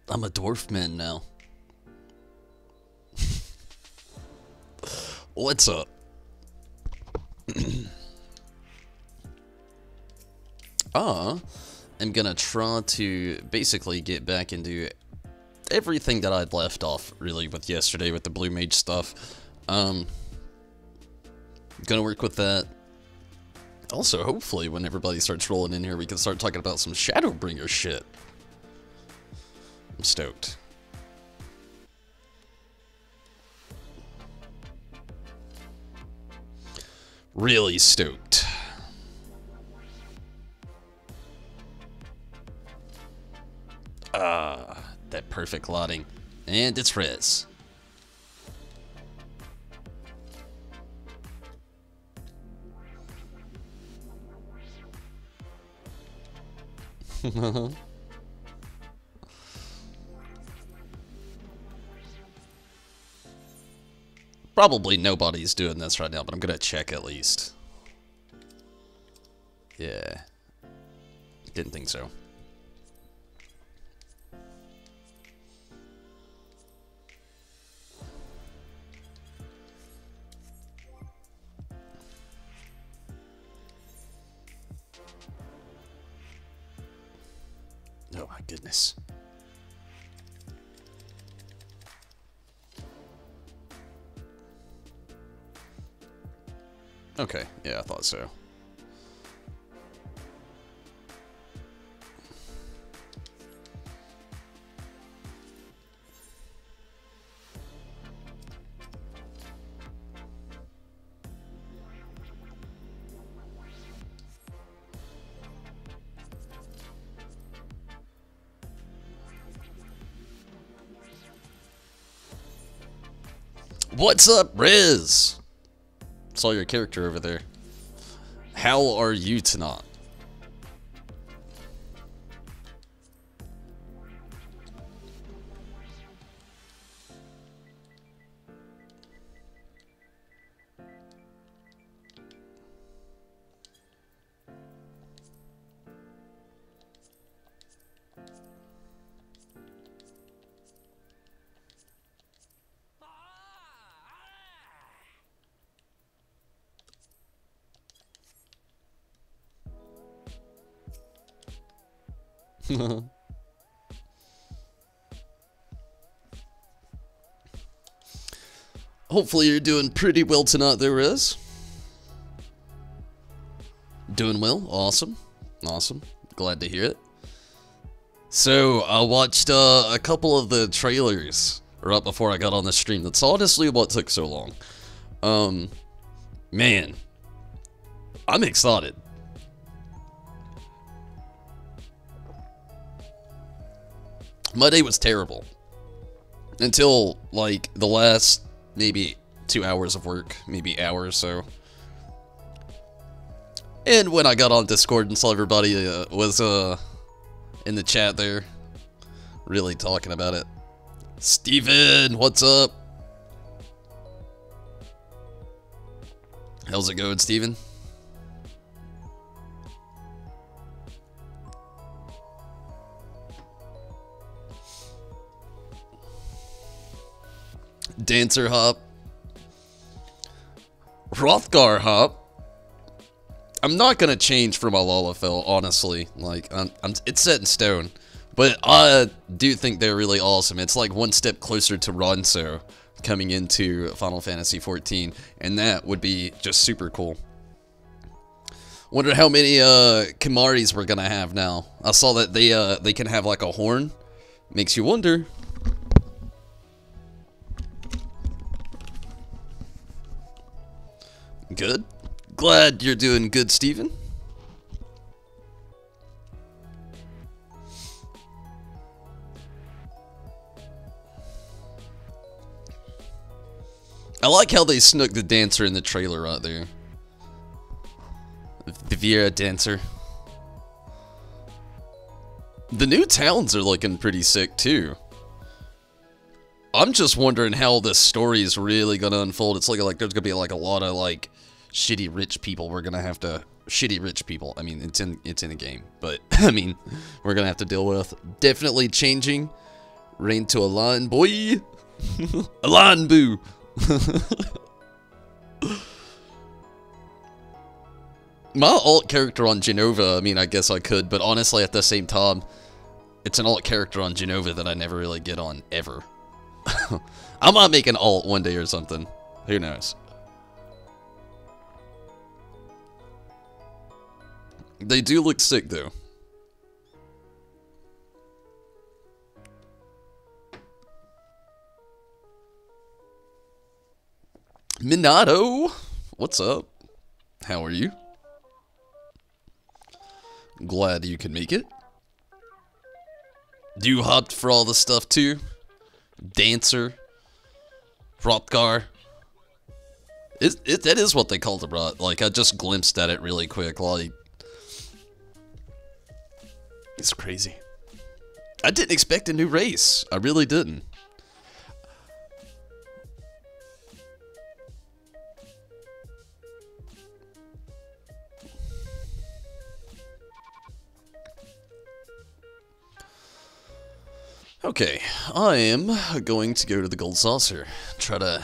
I'm a dwarf man now. What's up? I'm gonna try to basically get back into everything that I'd left off, really, with yesterday with the Blue Mage stuff. Gonna work with that. Also, hopefully, when everybody starts rolling in here, we can start talking about some Shadowbringer shit. I'm stoked. Really stoked. That perfect lotting. And it's res. Probably nobody's doing this right now, but I'm gonna check at least. Yeah. Didn't think so. Oh my goodness. Okay, yeah, I thought so. What's up, Riz? Saw your character over there. How are you tonight? Hopefully you're doing pretty well tonight there, Riz. Doing well? Awesome. Awesome. Glad to hear it. So, I watched a couple of the trailers right before I got on the stream. That's honestly what took so long. Man. I'm excited. My day was terrible. Until, like, the last, maybe 2 hours of work. Maybe hour or so. And when I got on Discord and saw everybody was, in the chat there. Really talking about it. Steven, what's up? How's it going, Steven? Dancer hop. Hrothgar hop. I'm not gonna change for my Lvl50, honestly. Like, it's set in stone. But I do think they're really awesome. It's like one step closer to Ronso coming into Final Fantasy XIV, and that would be just super cool. Wonder how many Kimaris we're gonna have now. I saw that they can have like a horn. Makes you wonder. Good. Glad you're doing good, Steven. I like how they snuck the dancer in the trailer right there. The Vera dancer. The new towns are looking pretty sick too. I'm just wondering how this story is really gonna unfold. It's looking like there's gonna be like a lot of like shitty rich people. We're gonna have to shitty rich people. I mean, it's in the game, but I mean, we're gonna have to deal with. Definitely changing. Rain to a line, boy. A line, boo. My alt character on Genova, I mean, I guess I could, but honestly, at the same time, it's an alt character on Genova that I never really get on, ever. I might make an alt one day or something. Who knows? They do look sick, though. Minato! What's up? How are you? Glad you can make it. You hopped for all the stuff, too? Dancer? Hrothgar? That is what they called it, right? Like, I just glimpsed at it really quick, like... It's crazy. I didn't expect a new race. I really didn't. Okay, I am going to go to the Gold Saucer. Try to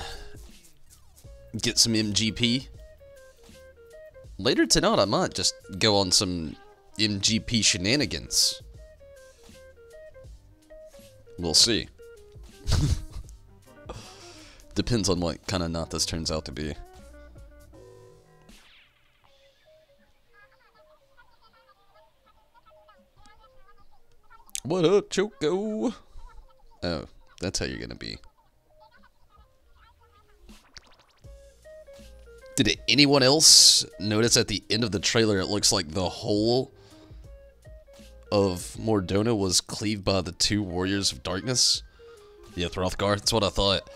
get some MGP. Later tonight, I might just go on some MGP shenanigans. We'll see. Depends on what kind of knot this turns out to be. What up, Choco? Oh, that's how you're gonna be. Did anyone else notice at the end of the trailer it looks like the whole of Mordona was cleaved by the two Warriors of Darkness? Yeah, Throthgar, that's what I thought.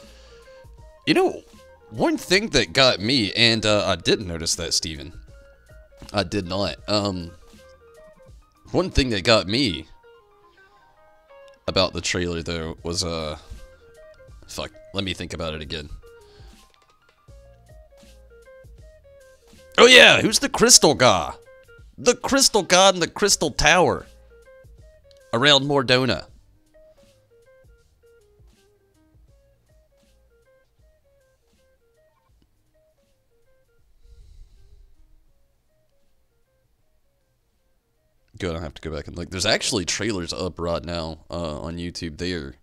You know, one thing that got me, and I didn't notice that, Steven. I did not. One thing that got me about the trailer, though, was, fuck, let me think about it again. Oh yeah, who's the Crystal God? The Crystal God and the Crystal Tower around Mordona. Good, I have to go back and look. There's actually trailers up right now on YouTube there.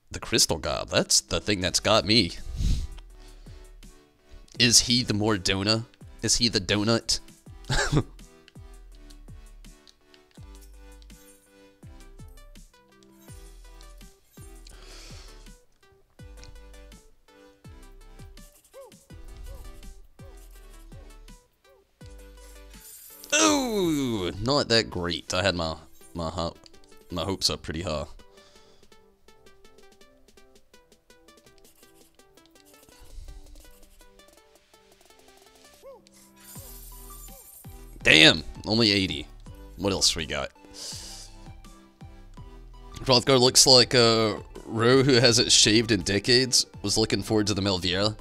The Crystal God, that's the thing that's got me. Is he the Mordona? Is he the donut? Ooh, not that great. I had my hopes up pretty high. Damn, only 80. What else we got? Rothgar looks like a Ro who hasn't shaved in decades. Was looking forward to the Lvl50.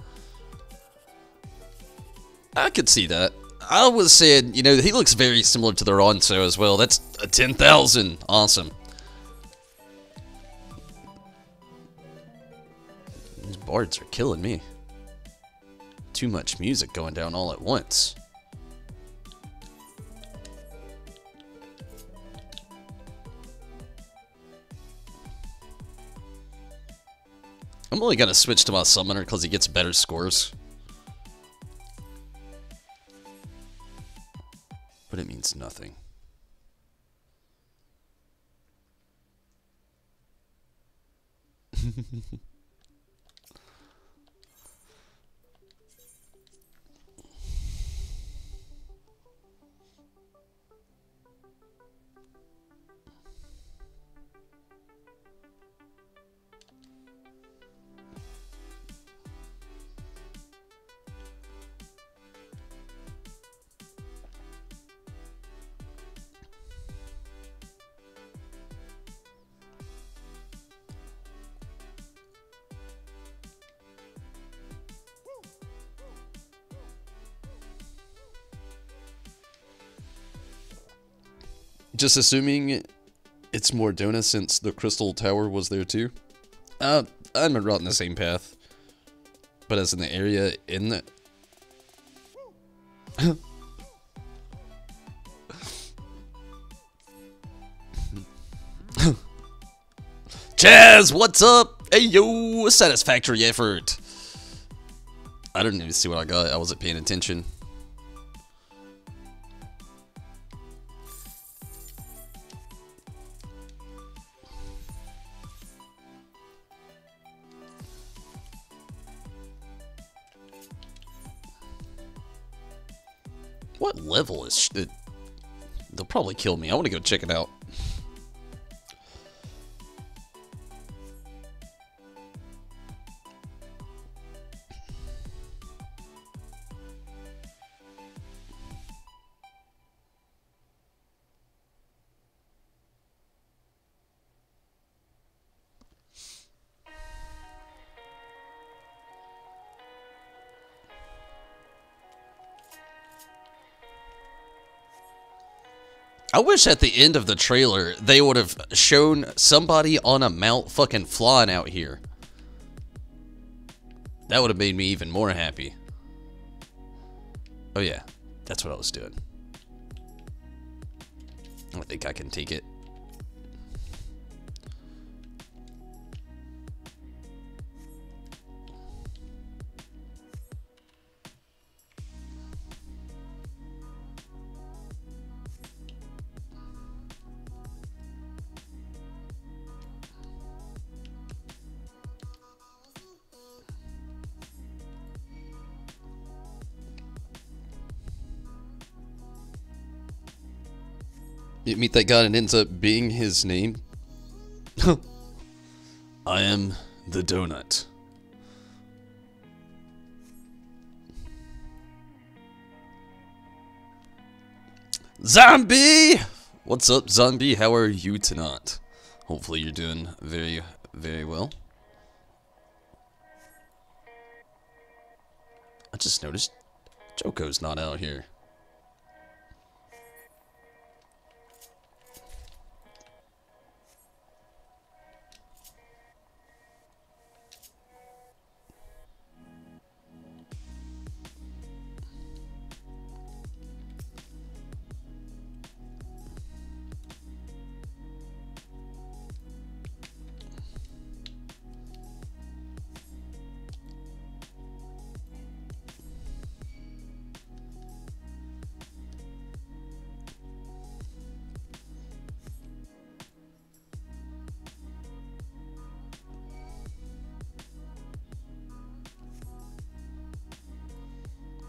I could see that. I was saying, you know, he looks very similar to the Ronso as well. That's a 10,000. Awesome. These bards are killing me. Too much music going down all at once. I'm only gonna switch to my summoner because he gets better scores. But it means nothing. Just assuming it's Mordona since the Crystal Tower was there too. I'm right in the same path. But as in the area in the... Chaz, what's up? Hey yo, satisfactory effort. I didn't even see what I got. I wasn't paying attention. What level is it? They'll probably kill me. I want to go check it out. I wish at the end of the trailer they would have shown somebody on a mount fucking flying out here. That would have made me even more happy. Oh yeah, that's what I was doing. I think I can take it. You meet that guy and it ends up being his name. I am the donut. Zombie! What's up, zombie? How are you tonight? Hopefully you're doing very, very well. I just noticed Joko's not out here.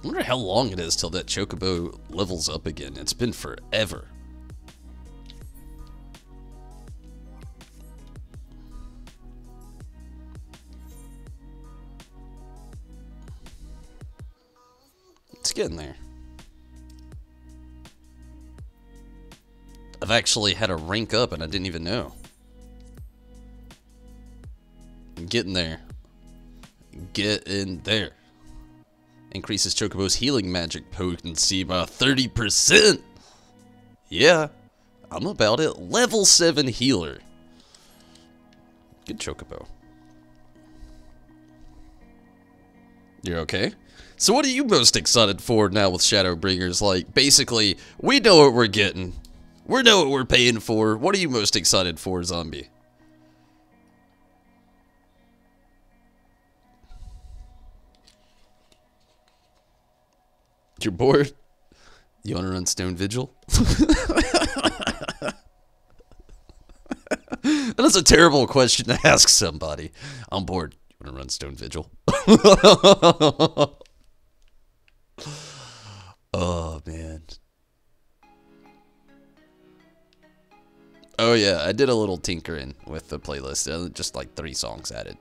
I wonder how long it is till that Chocobo levels up again. It's been forever. It's getting there. I've actually had a rank up and I didn't even know. I'm getting there. Get in there. Increases Chocobo's healing magic potency by 30%. Yeah, I'm about it. Level 7 healer. Good Chocobo. You're okay? So what are you most excited for now with Shadowbringers? Like, basically, we know what we're getting. We know what we're paying for. What are you most excited for, zombie? You're bored? You want to run Stone Vigil? That is a terrible question to ask somebody. I'm bored. You want to run Stone Vigil? Oh, man. Oh, yeah. I did a little tinkering with the playlist. Just like 3 songs added.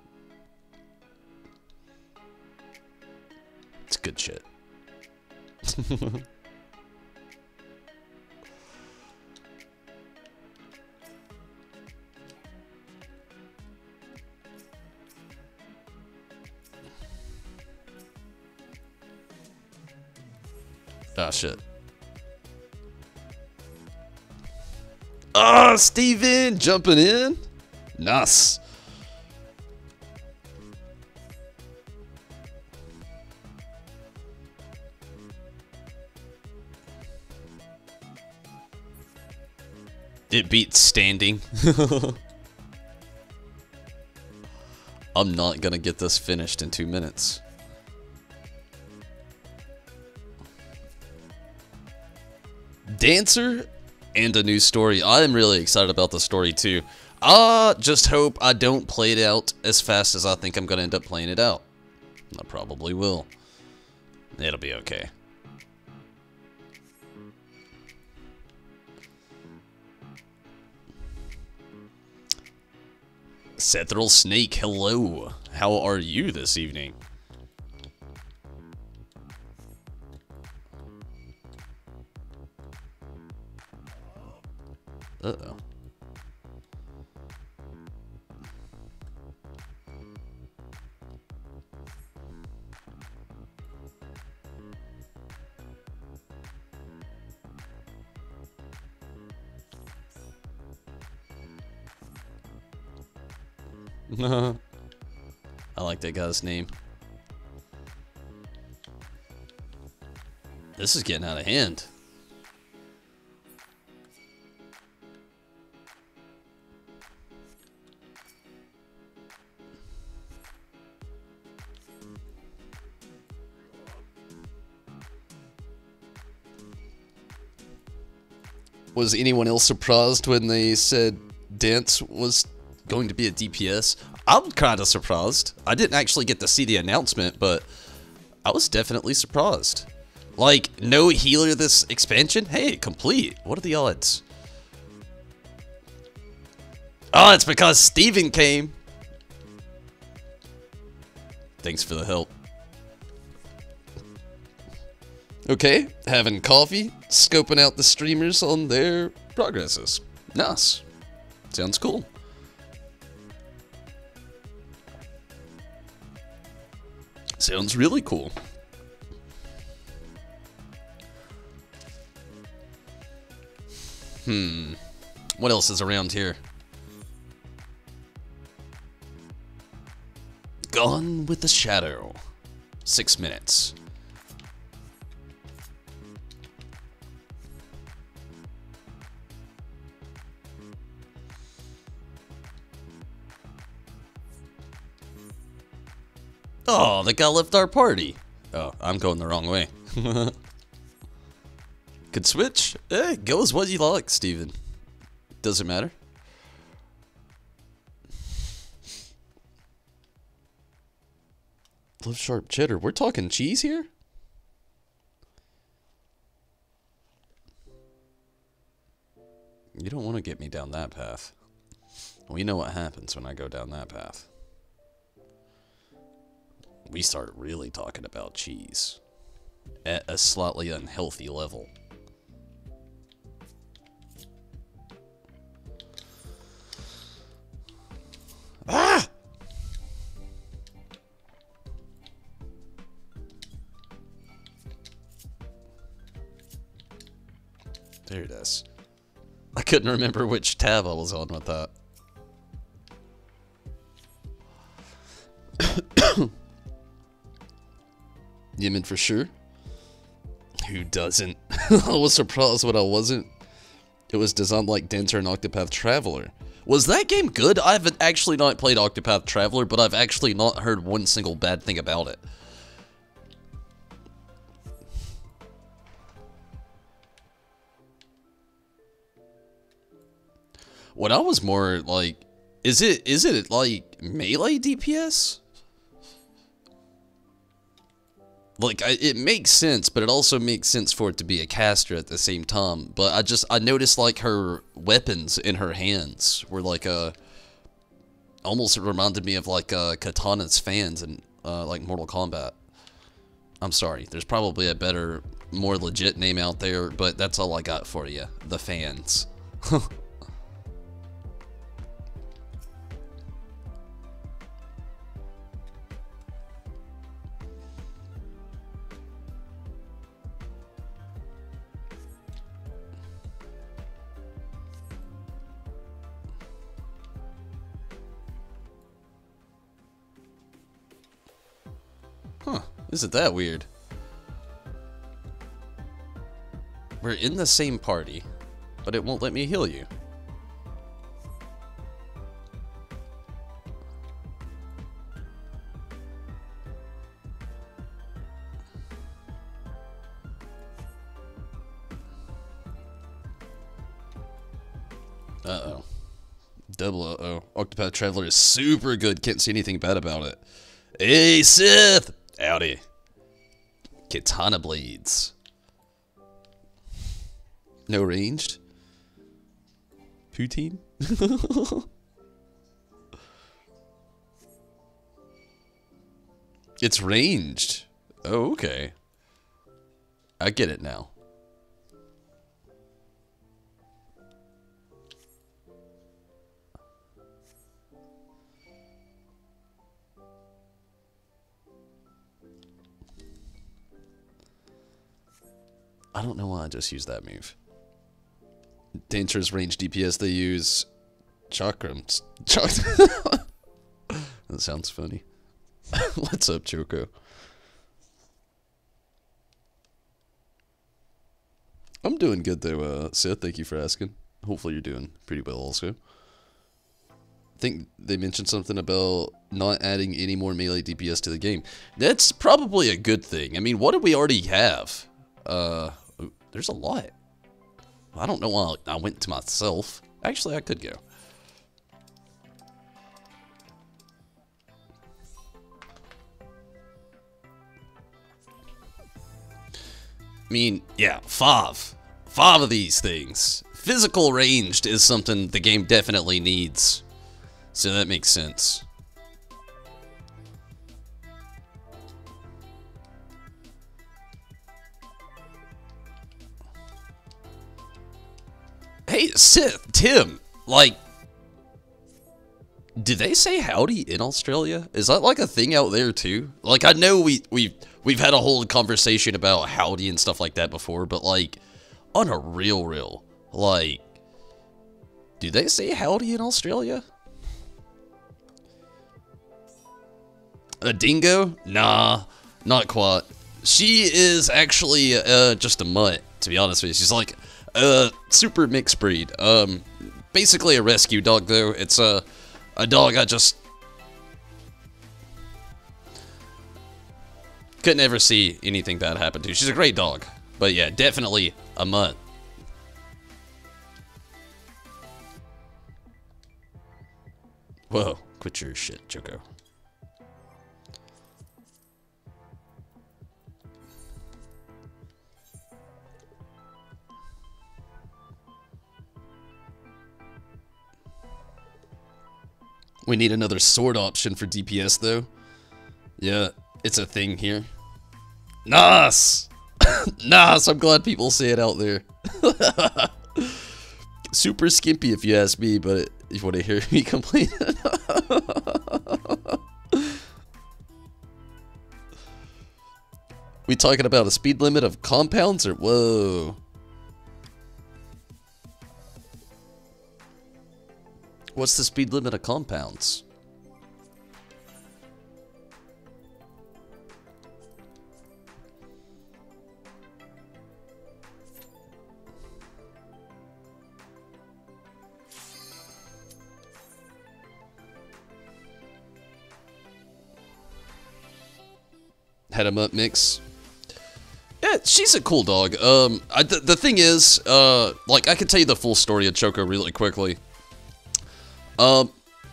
It's good shit. Ah, shit. Ah, Steven jumping in. Nice. It beats standing. I'm not gonna get this finished in 2 minutes. Dancer and a new story. I am really excited about the story too. Just hope I don't play it out as fast as I think I'm gonna end up playing it out. I probably will. It'll be okay. Sethral Snake, hello. How are you this evening? Uh-oh. I like that guy's name. This is getting out of hand. Was anyone else surprised when they said Dance was going to be a DPS? I'm kind of surprised. I didn't actually get to see the announcement, but I was definitely surprised. Like, no healer this expansion? Hey, complete. What are the odds? Oh, it's because Steven came. Thanks for the help. Okay, having coffee, scoping out the streamers on their progresses. Nice. Sounds cool. Sounds really cool. What else is around here? Gone with the Shadow. 6 minutes. Oh, the guy left our party. Oh, I'm going the wrong way. Could switch? Eh, go as what you like, Steven. Doesn't matter. Love sharp cheddar. We're talking cheese here? You don't want to get me down that path. We know what happens when I go down that path. We start really talking about cheese. At a slightly unhealthy level. Ah! There it is. I couldn't remember which tab I was on with that. Yemen for sure. Who doesn't? I was surprised when I wasn't. It was designed like Dancer and Octopath Traveler. Was that game good? I've actually not played Octopath Traveler, but I've actually not heard one single bad thing about it. What I was more like, is it like melee DPS? Like, it makes sense, but it also makes sense for it to be a caster at the same time. But I noticed, like, her weapons in her hands were, like, almost reminded me of, like, Katana's fans in, like, Mortal Kombat. I'm sorry, there's probably a better, more legit name out there, but that's all I got for you. The fans. Huh, isn't that weird? We're in the same party, but it won't let me heal you. Uh-oh. Double uh-oh. Octopath Traveler is super good, can't see anything bad about it. Hey, Sith! Howdy. Katana blades. No ranged? Poutine? It's ranged. Oh, okay. I get it now. I don't know why I just used that move. Dancer's range DPS, they use chakrams. That sounds funny. What's up, Choco? I'm doing good though, Seth. Thank you for asking. Hopefully you're doing pretty well also. I think they mentioned something about not adding any more melee DPS to the game. That's probably a good thing. I mean, what do we already have? There's a lot. I don't know why I went to myself. Actually, I could go. I mean, yeah, five of these things. physical ranged is something the game definitely needs. So that makes sense. Hey, Sith, Tim, like, do they say howdy in Australia? Is that like a thing out there too? Like, I know we've had a whole conversation about howdy and stuff like that before, but like, on a real, like, do they say howdy in Australia? A dingo? Nah, not quite. She is actually just a mutt, to be honest with you. She's like a super mixed breed. Basically a rescue dog though. It's a dog I just couldn't ever see anything bad happen to. She's a great dog, but yeah, definitely a mutt. Whoa, quit your shit, Choco. We need another sword option for DPS though. Yeah, it's a thing here. Nice! Nice, I'm glad people say it out there. Super skimpy if you ask me, but if you want to hear me complain. We talking about a speed limit of compounds or whoa? What's the speed limit of compounds? Head 'em up mix. Yeah, she's a cool dog. The thing is, like, I can tell you the full story of Choco really quickly.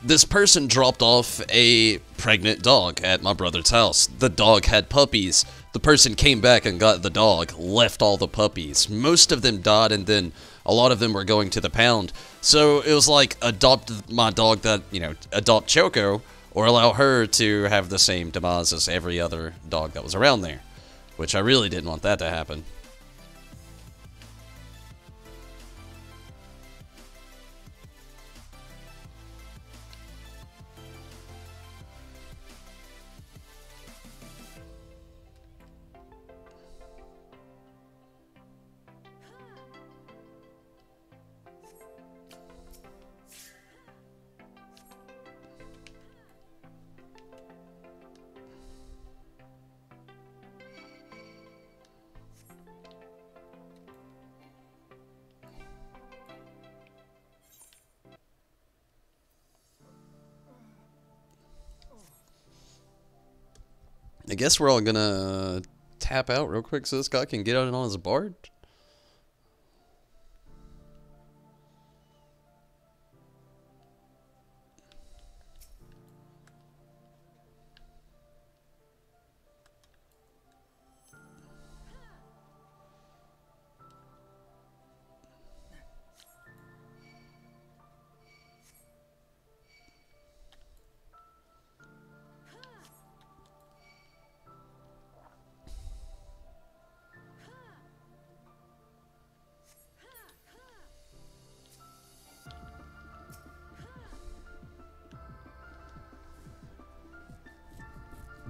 This person dropped off a pregnant dog at my brother's house. The dog had puppies. The person came back and got the dog, left all the puppies. Most of them died, and then a lot of them were going to the pound. So it was like, adopt my dog that, you know, adopt Choco, or allow her to have the same demise as every other dog that was around there. Which I really didn't want that to happen. I guess we're all gonna tap out real quick so this guy can get out on his bard.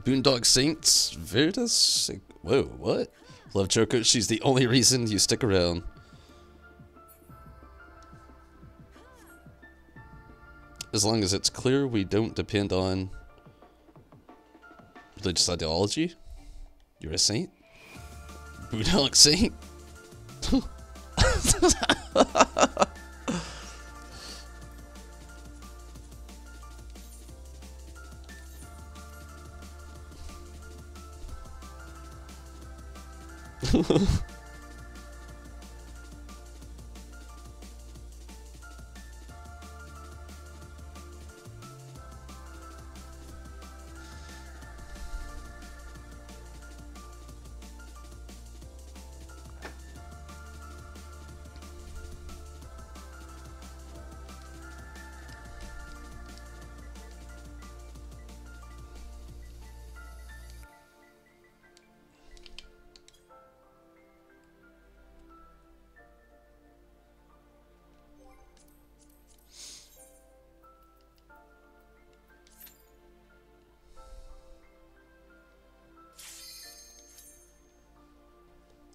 Boondock Saints Veritas? Whoa, what? Love Choco, she's the only reason you stick around. As long as it's clear we don't depend on religious ideology. You're a saint? Boondock Saint?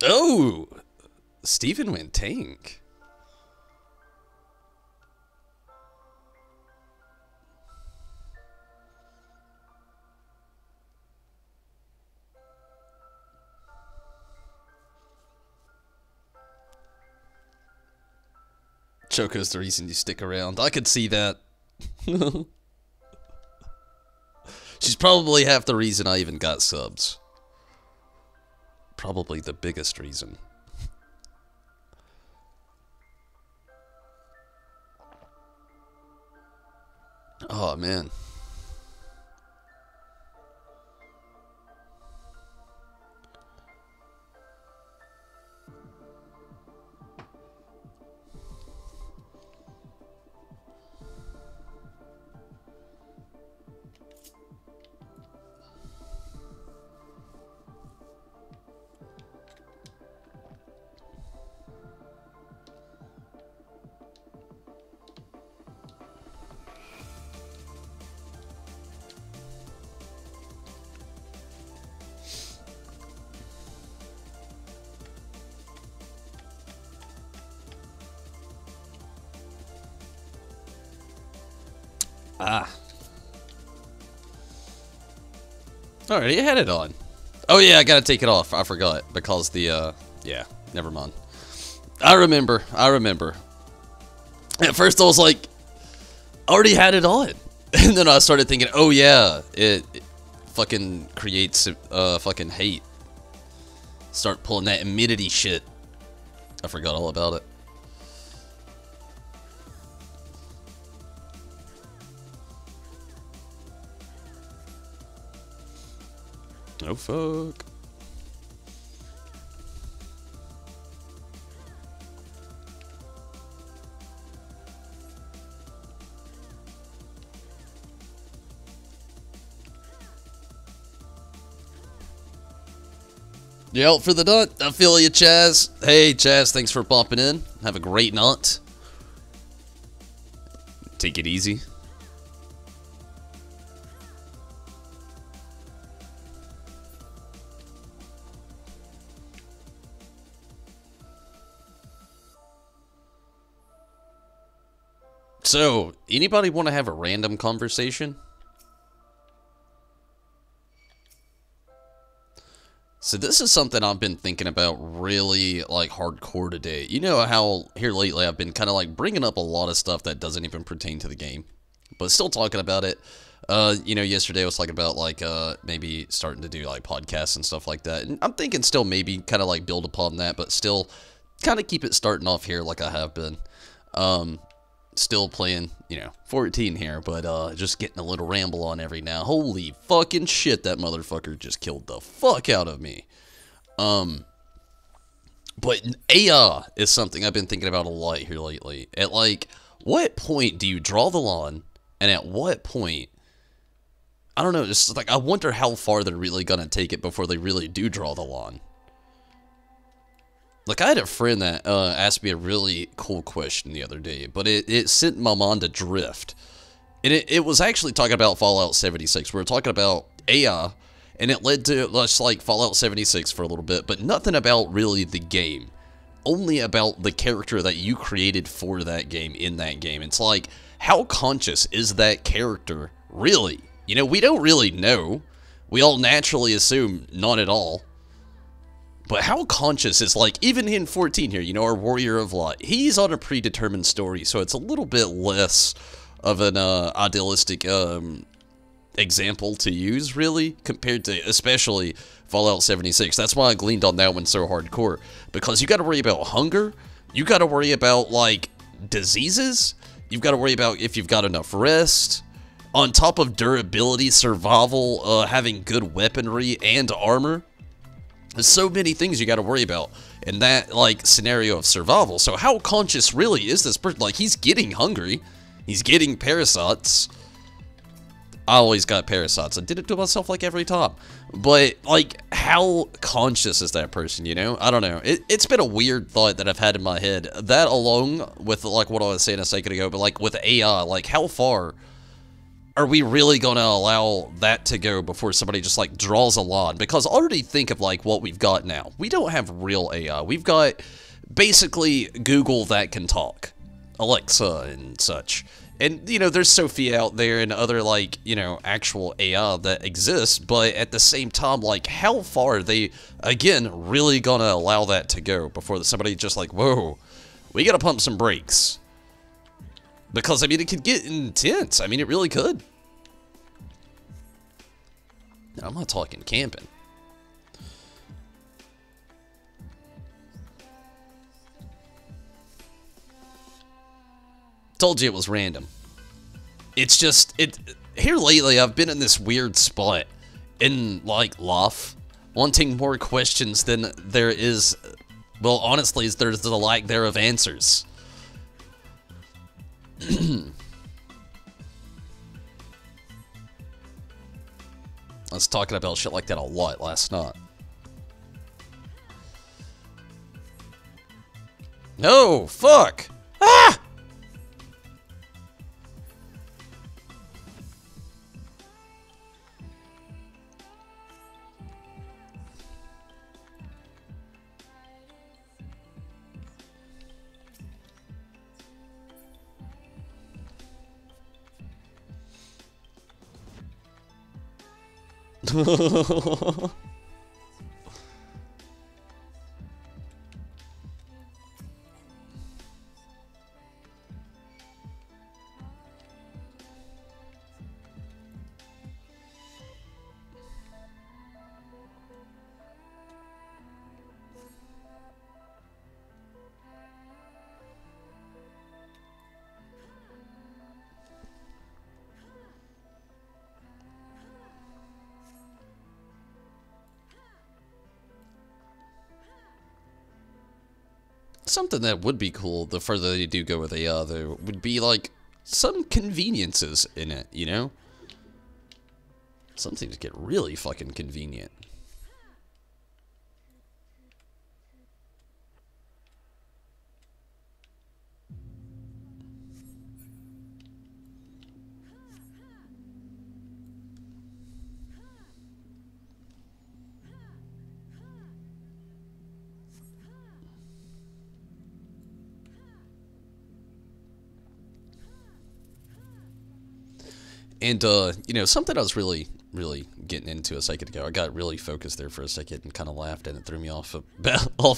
Oh! Steven went tank. Choco's the reason you stick around. I could see that. She's probably half the reason I even got subs. Probably the biggest reason. Oh, man. Ah. Alright, you had it on. Oh yeah, I gotta take it off. I forgot. Because the, yeah, never mind. I remember. At first I was like, I already had it on. And then I started thinking, oh yeah, it fucking creates, fucking hate. Start pulling that humidity shit. I forgot all about it. Oh, fuck. You out for the nut? I feel you, Chaz. Hey, Chaz, thanks for popping in. Have a great nut. Take it easy. So, anybody want to have a random conversation? So this is something I've been thinking about really, like, hardcore today. You know how here lately I've been kind of, like, bringing up a lot of stuff that doesn't even pertain to the game. But still talking about it. You know, yesterday I was talking about, like, maybe starting to do, like, podcasts and stuff like that. And I'm thinking still maybe kind of, like, build upon that, but still kind of keep it starting off here like I have been. Still playing, you know, 14 here, but just getting a little ramble on every now. Holy fucking shit, that motherfucker just killed the fuck out of me. But AI is something I've been thinking about a lot here lately. At, like, what point do you draw the line, and at what point, I don't know, just, like, I wonder how far they're really gonna take it before they really do draw the line. Like, I had a friend that asked me a really cool question the other day, but it sent my mind adrift. And it was actually talking about Fallout 76. We were talking about AI, and it led to just, like, Fallout 76 for a little bit, but nothing about really the game. Only about the character that you created for that game in that game. It's like, how conscious is that character really? You know, we don't really know. We all naturally assume not at all. But how conscious is, like, even in 14 here, you know, our Warrior of Light, he's on a predetermined story, so it's a little bit less of an idealistic example to use, really, compared to, especially, Fallout 76. That's why I gleaned on that one so hardcore, because you gotta worry about hunger, you gotta worry about, like, diseases, you've gotta worry about if you've got enough rest, on top of durability, survival, having good weaponry and armor. There's so many things you got to worry about in that, like, scenario of survival. So how conscious really is this person? Like, he's getting hungry. He's getting parasites. I always got parasites. I did it to myself, like, every time. But, like, how conscious is that person, you know? I don't know. It's been a weird thought that I've had in my head. That along with, like, what I was saying a second ago, but, like, with AI, like, how far are we really going to allow that to go before somebody just like draws a line? Because already think of like what we've got now. We don't have real AI. We've got basically Google that can talk, Alexa and such. And, you know, there's Sophia out there and other, like, you know, actual AI that exists, but at the same time, like, how far are they, again, really gonna allow that to go before somebody just like, whoa, we gotta pump some brakes? Because, I mean, it could get intense. I mean, it really could. I'm not talking camping. Told you it was random. It's just, here lately I've been in this weird spot in, like, LoF, wanting more questions than there is, well, honestly, there's the lack there of answers. I was talking about shit like that a lot last night. No, fuck! Ah! Something that would be cool, the further they do go with AI, though, would be, like, some conveniences in it, you know? Some things get really fucking convenient. And, you know, something I was really getting into a second ago. I got really focused there for a second and kind of laughed, and it threw me off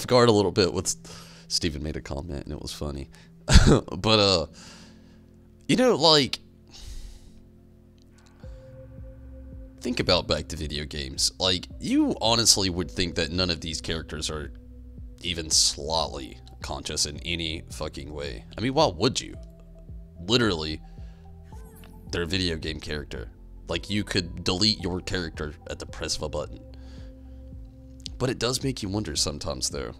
guard a little bit. Steven made a comment, and it was funny. But, you know, like, think about back to video games. Like, you honestly would think that none of these characters are even slightly conscious in any fucking way. I mean, why would you? Literally, they're a video game character. Like, you could delete your character at the press of a button. But it does make you wonder sometimes, though.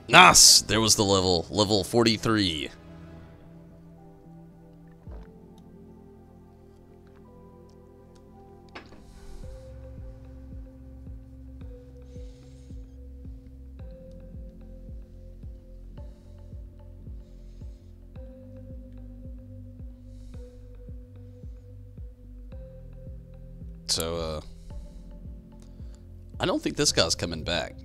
Nice! There was the level 43. So, I don't think this guy's coming back.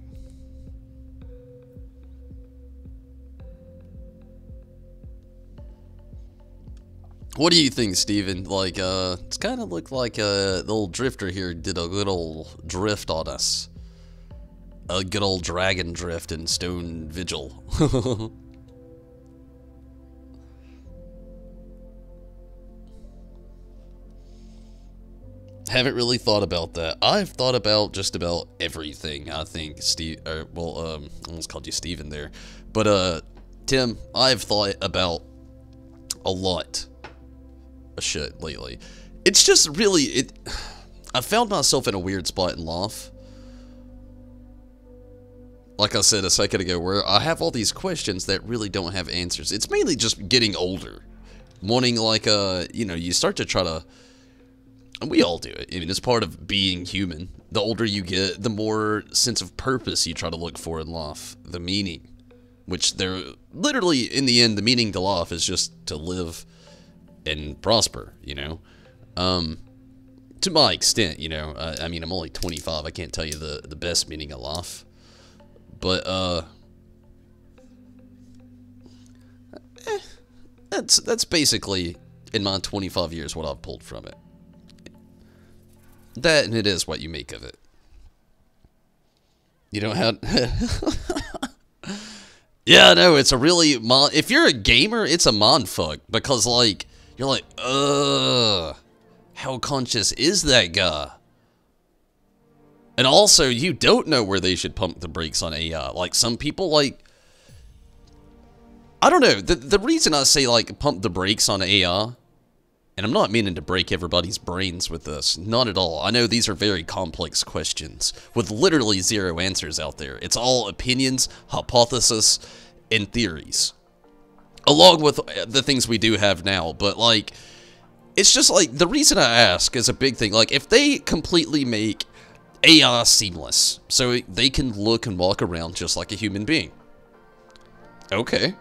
What do you think, Steven? Like, it's kind of looked like the old drifter here did a good old drift on us. A good old dragon drift in Stone Vigil. Haven't really thought about that. I've thought about just about everything, I think, Steve, I almost called you Steven there. But, Tim, I've thought about a lot of shit lately. It's just really, I found myself in a weird spot in life. Like I said a second ago, where I have all these questions that really don't have answers. It's mainly just getting older. Wanting, like, you know, you start to try to, and we all do it. I mean, it's part of being human. The older you get, the more sense of purpose you try to look for in life. The meaning. Which they're, literally, in the end, the meaning to life is just to live and prosper, you know? To my extent, you know. I mean, I'm only 25. I can't tell you the best meaning of life. But, that's basically, in my 25 years, what I've pulled from it. That, and it is what you make of it. You know how... Yeah, no, it's a really... If you're a gamer, it's a mindfuck. Because, like, you're like, how conscious is that guy? And also, you don't know where they should pump the brakes on AI. Like, some people, like... I don't know. The reason I say, like, pump the brakes on AI... And I'm not meaning to break everybody's brains with this. Not at all. I know these are very complex questions. With literally zero answers out there. It's all opinions, hypotheses, and theories. Along with the things we do have now. But, like... It's just, like, the reason I ask is a big thing. Like, if they completely make... AI seamless, so they can look and walk around just like a human being. Okay.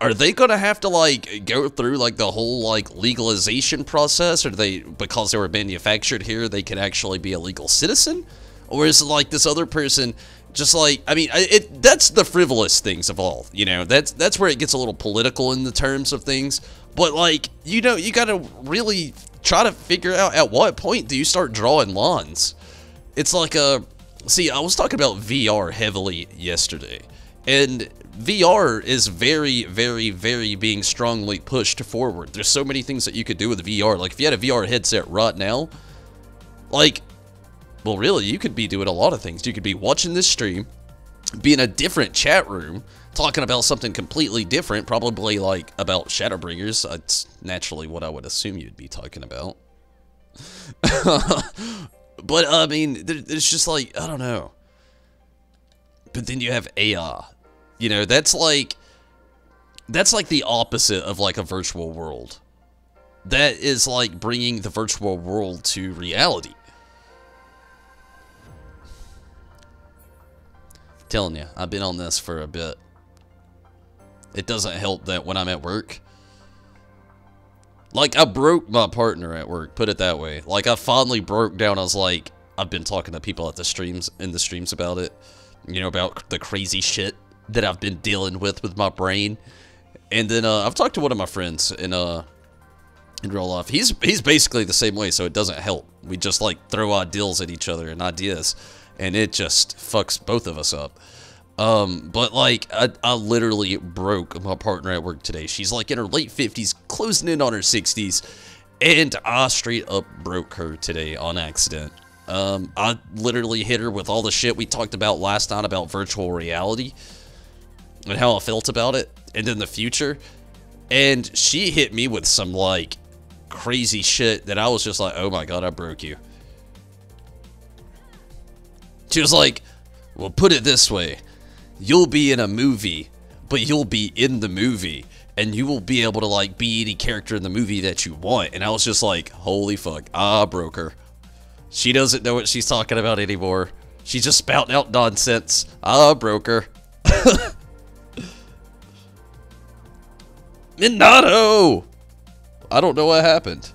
Are they gonna have to, like, go through, like, the whole, like, legalization process? Or do they, because they were manufactured here, they can actually be a legal citizen? Or is it, like, this other person just, like, I mean, that's the frivolous things of all, you know? That's where it gets a little political in the terms of things. But, like, you know, you gotta really try to figure out at what point do you start drawing lines? It's like see, I was talking about VR heavily yesterday, and VR is very, very, very being strongly pushed forward. There's so many things that you could do with VR. Like, if you had a VR headset right now, like, well, really, you could be doing a lot of things. You could be watching this stream, be in a different chat room, talking about something completely different, probably, like, about Shadowbringers. That's naturally what I would assume you'd be talking about. But, I mean, there's just, like, I don't know. But then you have AI. You know, that's like the opposite of, like, a virtual world. That is, like, bringing the virtual world to reality. Telling you, I've been on this for a bit. It doesn't help that when I'm at work... Like, I broke my partner at work, put it that way. Like, I finally broke down. I was like, I've been talking to people at the streams, about it. You know, about the crazy shit that I've been dealing with my brain. And then, I've talked to one of my friends in real life. He's basically the same way, so it doesn't help. We just, like, throw ideals at each other and ideas. And it just fucks both of us up. But, like, I literally broke my partner at work today. She's, like, in her late 50s, closing in on her 60s, and I straight up broke her today on accident. I literally hit her with all the shit we talked about last night about virtual reality, and how I felt about it, and in the future, and she hit me with some, like, crazy shit that I was just like, oh my god, I broke you. She was like, well, put it this way. You'll be in a movie, but you'll be in the movie, and you will be able to, like, be any character in the movie that you want. And I was just like, holy fuck, I broke her. She doesn't know what she's talking about anymore. She's just spouting out nonsense. I broke her. Minato! I don't know what happened.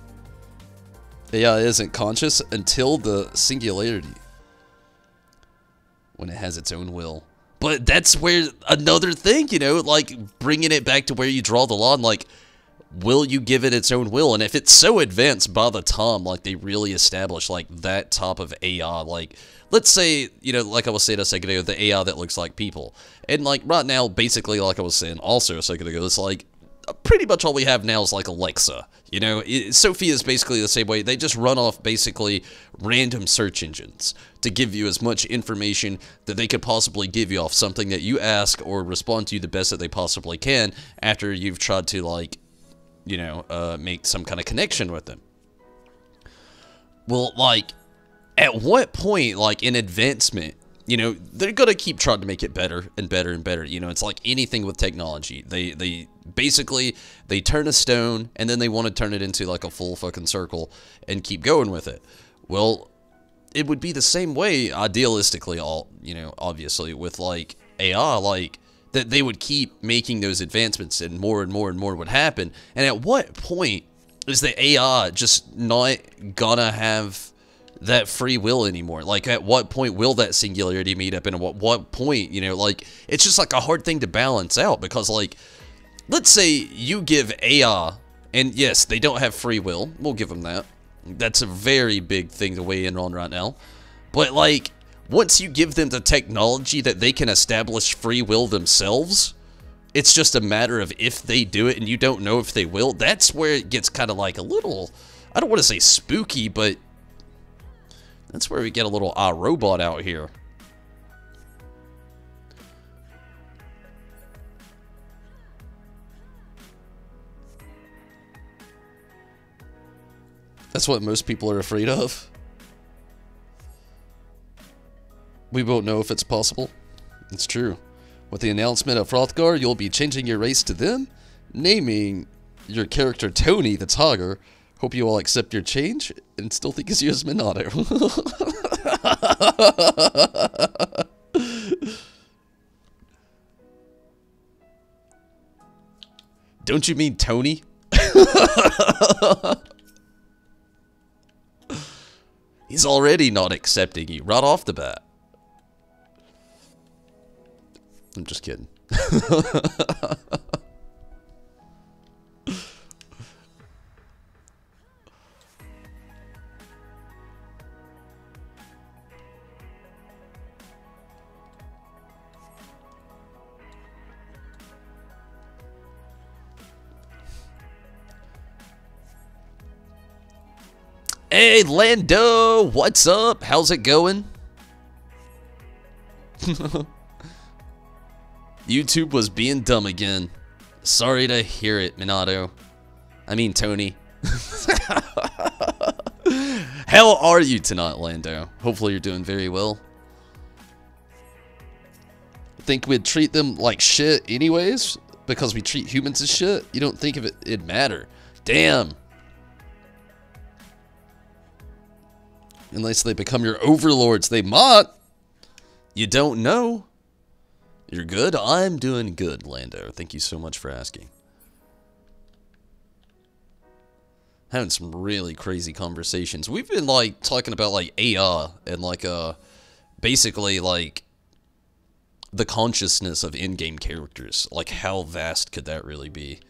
AI isn't conscious until the singularity. When it has its own will. But that's where another thing, you know, like, bringing it back to where you draw the line, like, will you give it its own will? And if it's so advanced by the time, like, they really establish, like, that type of AI, like, let's say, you know, like I was saying a second ago, the AI that looks like people. And, like, right now, basically, like I was saying also a second ago, it's like, pretty much all we have now is like Alexa. You know, Sophia is basically the same way. They just run off basically random search engines to give you as much information that they could possibly give you off something that you ask, or respond to you the best that they possibly can after you've tried to, like, you know, make some kind of connection with them. Well, like, at what point, like, in advancement, you know, they're going to keep trying to make it better and better and better. You know, it's like anything with technology. They basically, they turn a stone, and then they want to turn it into, like, a full fucking circle and keep going with it. Well, it would be the same way, idealistically, you know, obviously, with, like, AI, like, that they would keep making those advancements, and more and more and more would happen. And at what point is the AI just not gonna have that free will anymore? Like, at what point will that singularity meet up, and at what point, you know, like, it's just like a hard thing to balance out, because, like, let's say you give AI, and yes, they don't have free will, we'll give them that. That's a very big thing to weigh in on right now. But, like, once you give them the technology that they can establish free will themselves, it's just a matter of if they do it, and you don't know if they will. That's where it gets kind of like a little, I don't want to say spooky, but that's where we get a little iRobot out here. That's what most people are afraid of. We won't know if it's possible. It's true. With the announcement of Hrothgar, you'll be changing your race to them, naming your character Tony the Togger. Hope you all accept your change and still think of you as Minato. Don't you mean Tony? He's already not accepting you right off the bat. I'm just kidding. Hey, Lando, what's up? How's it going? YouTube was being dumb again. Sorry to hear it, Minato. I mean, Tony. How are you tonight, Lando? Hopefully you're doing very well. Think we'd treat them like shit anyways? Because we treat humans as shit? You don't think it'd matter. Damn. Unless they become your overlords, they might. You don't know. You're good? I'm doing good, Lando. Thank you so much for asking. Having some really crazy conversations. We've been, like, talking about, like, AI and, like, basically, like, the consciousness of in-game characters. Like, how vast could that really be?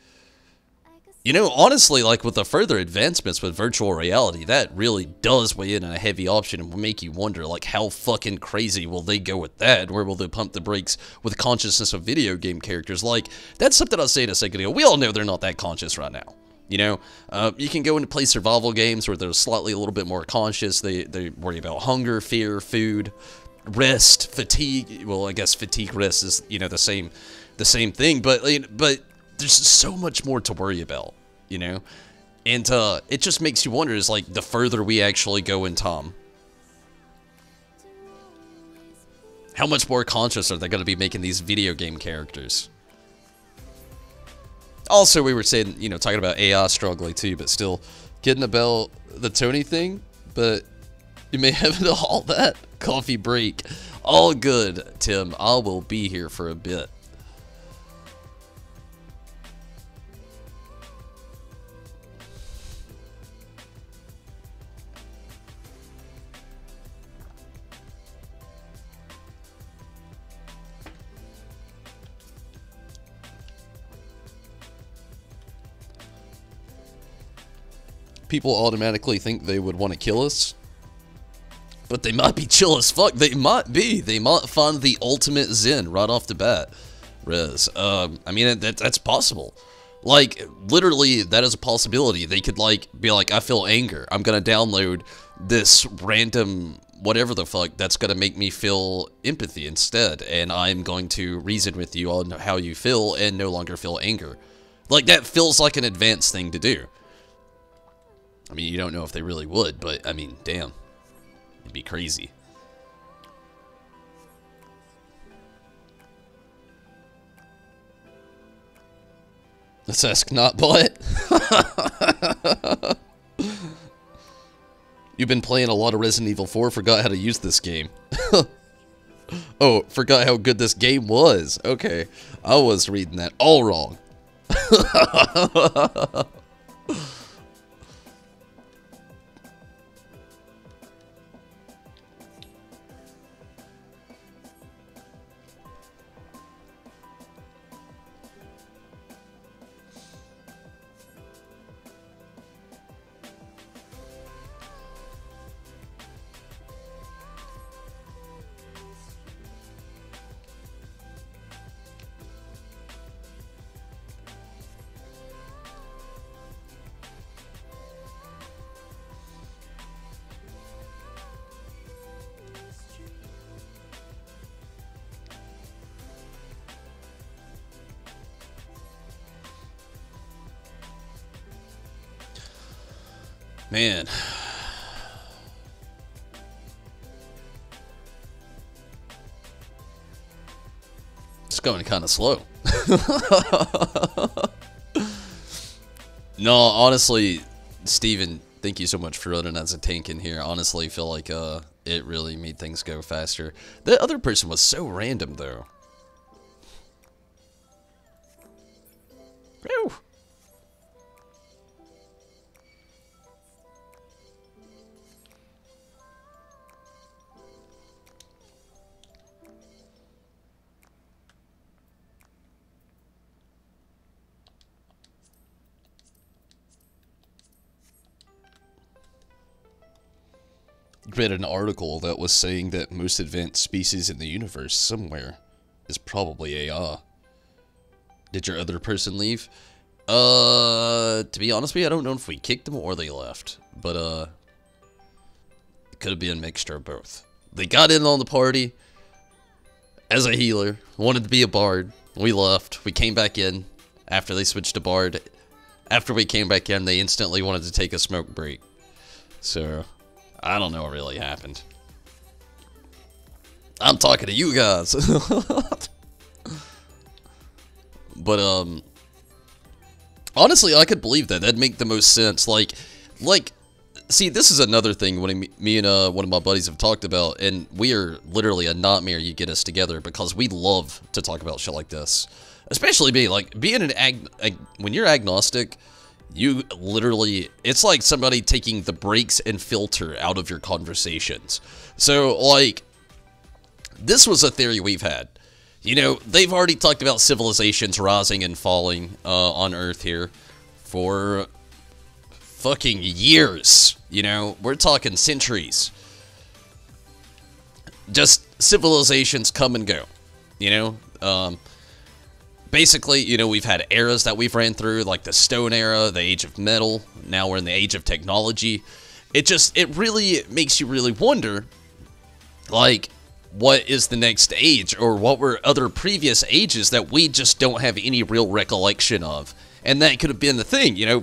You know, honestly, like, with the further advancements with virtual reality, that really does weigh in on a heavy option and will make you wonder, like, how fucking crazy will they go with that? Where will they pump the brakes with consciousness of video game characters? Like, that's something I was saying a second ago. We all know they're not that conscious right now. You know, you can go and play survival games where they're slightly a little bit more conscious. They worry about hunger, fear, food, rest, fatigue. Well, I guess fatigue, rest is, you know, the same thing. But there's so much more to worry about, you know? And it just makes you wonder, is like, the further we actually go in time, how much more conscious are they going to be making these video game characters? Also, we were saying, you know, talking about AI struggling too, but still getting about the Tony thing, but you may have it all that. Coffee break. All good, Tim. I will be here for a bit. People automatically think they would want to kill us, but they might be chill as fuck. They might be. They might find the ultimate zen right off the bat. Rez, I mean, that's possible. Like, literally, that is a possibility. They could, like, be like, I feel anger. I'm gonna download this random whatever the fuck that's gonna make me feel empathy instead, and I'm going to reason with you on how you feel and no longer feel anger. Like, that feels like an advanced thing to do. I mean, you don't know if they really would, but, I mean, damn. It'd be crazy. Let's ask Notbot. You've been playing a lot of Resident Evil 4, forgot how to use this game. Oh, forgot how good this game was. Okay, I was reading that all wrong. Man. It's going kind of slow. No, honestly, Steven, thank you so much for running as a tank in here. Honestly, I feel like it really made things go faster. The other person was so random, though. Whew. Read an article that was saying that most advanced species in the universe somewhere is probably AI. Did your other person leave? To be honest with you, I don't know if we kicked them or they left. But, it could have been a mixture of both. They got in on the party as a healer, wanted to be a bard. We left. We came back in after they switched to bard. After we came back in, they instantly wanted to take a smoke break. So, I don't know what really happened. I'm talking to you guys. But, honestly, I could believe that. That'd make the most sense. Like, see, this is another thing when me and one of my buddies have talked about, and we are literally a nightmare you get us together because we love to talk about shit like this. Especially me, like, being when you're agnostic, you literally, it's like somebody taking the brakes and filter out of your conversations. So, like, this was a theory we've had. You know, they've already talked about civilizations rising and falling on Earth here for fucking years. You know, we're talking centuries. Just civilizations come and go. You know, basically, you know, we've had eras that we've ran through, like the Stone Era, the Age of Metal. Now we're in the Age of Technology. It really makes you really wonder, like, what is the next age, or what were other previous ages that we just don't have any real recollection of? And that could have been the thing, you know,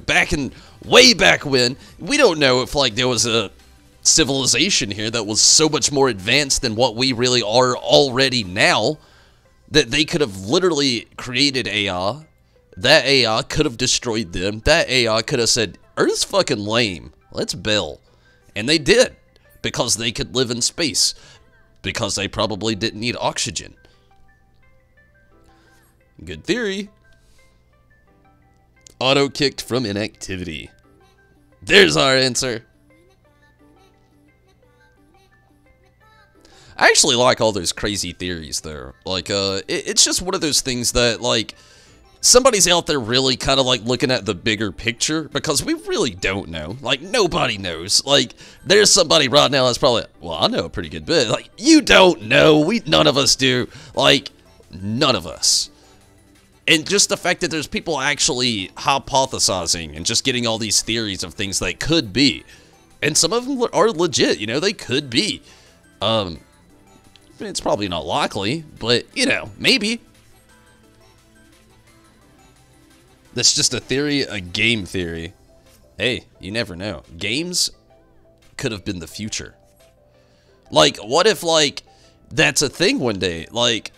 way back when, we don't know if, like, there was a civilization here that was so much more advanced than what we really are already now, that they could have literally created AI. That AI could have destroyed them. That AI could have said, Earth's fucking lame. Let's bail. And they did. Because they could live in space. Because they probably didn't need oxygen. Good theory. Auto-kicked from inactivity. There's our answer. I actually like all those crazy theories, though. Like, it's just one of those things that, like, somebody's out there really kind of, like, looking at the bigger picture, because we really don't know. Like, nobody knows. Like, there's somebody right now that's probably, well, I know a pretty good bit. Like, you don't know. None of us do. Like, none of us. And just the fact that there's people actually hypothesizing and just getting all these theories of things that could be. And some of them are legit, you know, they could be. It's probably not likely, but, you know, maybe. That's just a theory, a game theory. Hey, you never know. Games could have been the future. Like, what if, like, that's a thing one day? Like,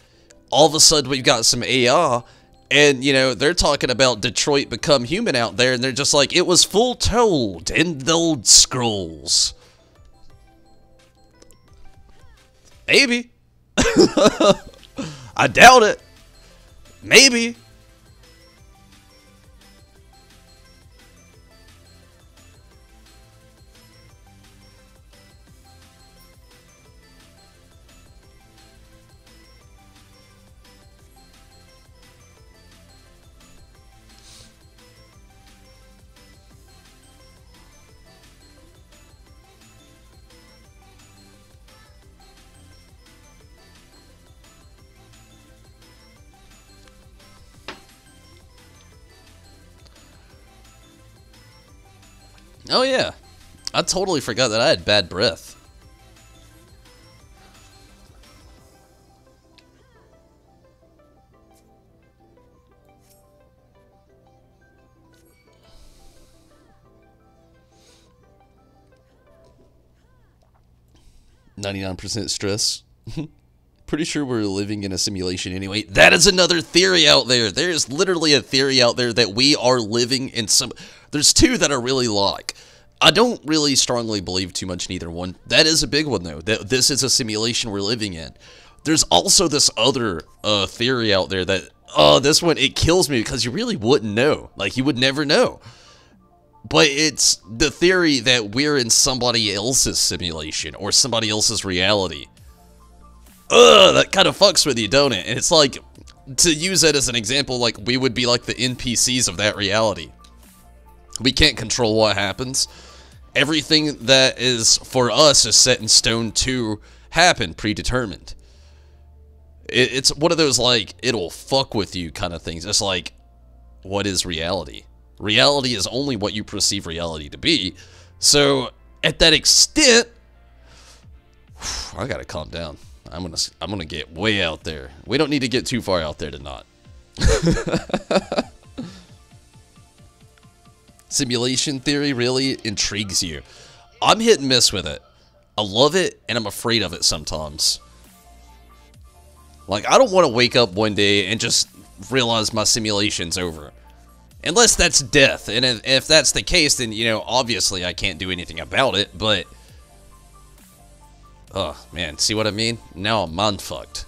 all of a sudden we've got some AI, and, you know, they're talking about Detroit Become Human out there, and they're just like, it was foretold in the old scrolls. Maybe. I doubt it. Maybe. Oh yeah, I totally forgot that I had bad breath. "99% stress." Pretty sure we're living in a simulation anyway. That is another theory out there. There's literally a theory out there that we are living in some... There's two that I really like. I don't really strongly believe too much in either one. That is a big one, though. That this is a simulation we're living in. There's also this other theory out there that... this one, it kills me because you really wouldn't know. Like, you would never know. But it's the theory that we're in somebody else's simulation or somebody else's reality. That kind of fucks with you, don't it? And it's like, to use that as an example, like, we would be like the NPCs of that reality. We can't control what happens. Everything that is for us is set in stone to happen, predetermined. It's one of those, like, it'll fuck with you kind of things. It's like, what is reality? Reality is only what you perceive reality to be. So, at that extent, I gotta calm down. I'm gonna get way out there. We don't need to get too far out there to not. Simulation theory really intrigues you. I'm hit and miss with it. I love it, and I'm afraid of it sometimes. Like, I don't want to wake up one day and just realize my simulation's over. Unless that's death, and if that's the case, then, you know, obviously I can't do anything about it, but... Oh, man, see what I mean? Now I'm mind-fucked.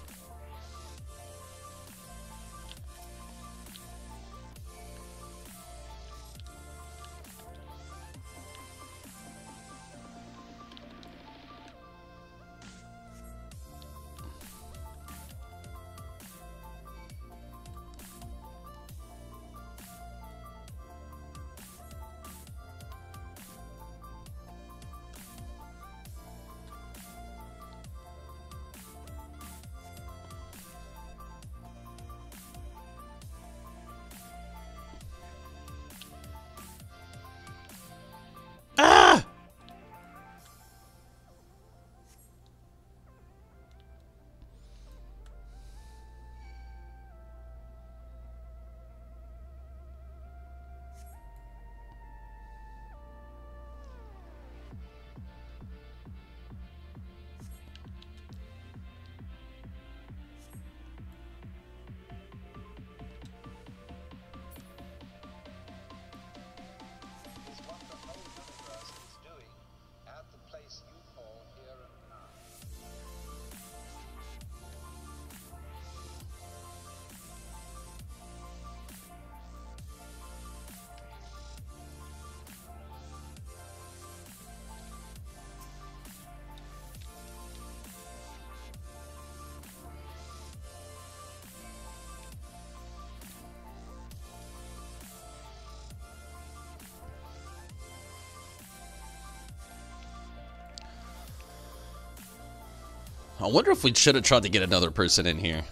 I wonder if we should have tried to get another person in here.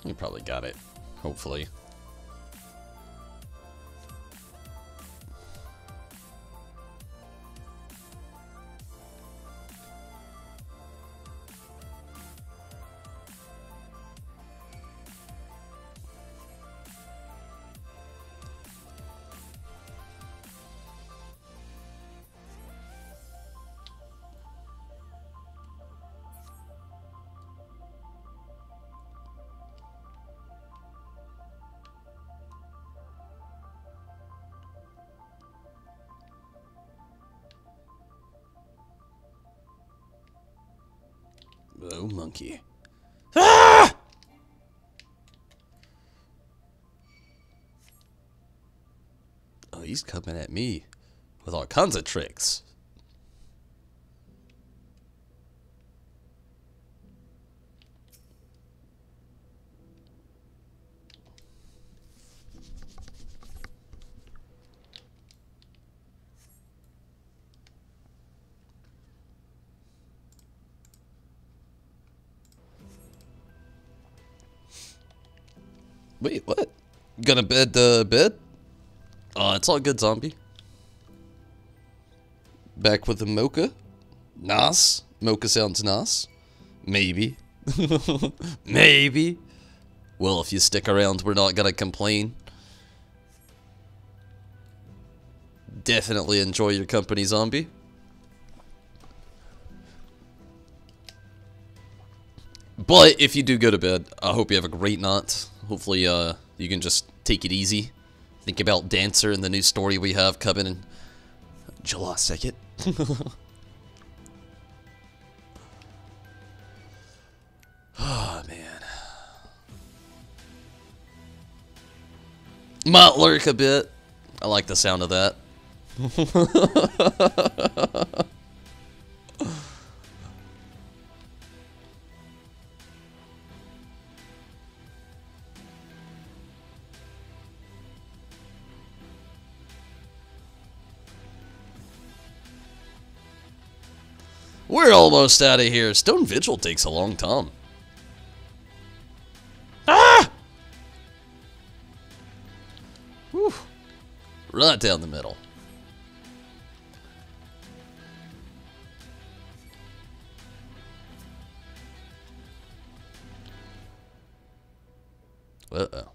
We probably got it. hopefully. Oh, monkey. Ah! Oh, he's coming at me with all kinds of tricks. Wait, what? Gonna bed the bed? It's all good, zombie. Back with the mocha? Nice. Mocha sounds nice. Maybe. Maybe. Well, if you stick around, we're not gonna complain. Definitely enjoy your company, zombie. But if you do go to bed, I hope you have a great night. Hopefully, you can just take it easy. Think about Dancer and the new story we have coming in July 2nd. Oh, man. Might lurk a bit. I like the sound of that. We're almost out of here. Stone Vigil takes a long time. Ah! Whew. Right down the middle. Uh-oh.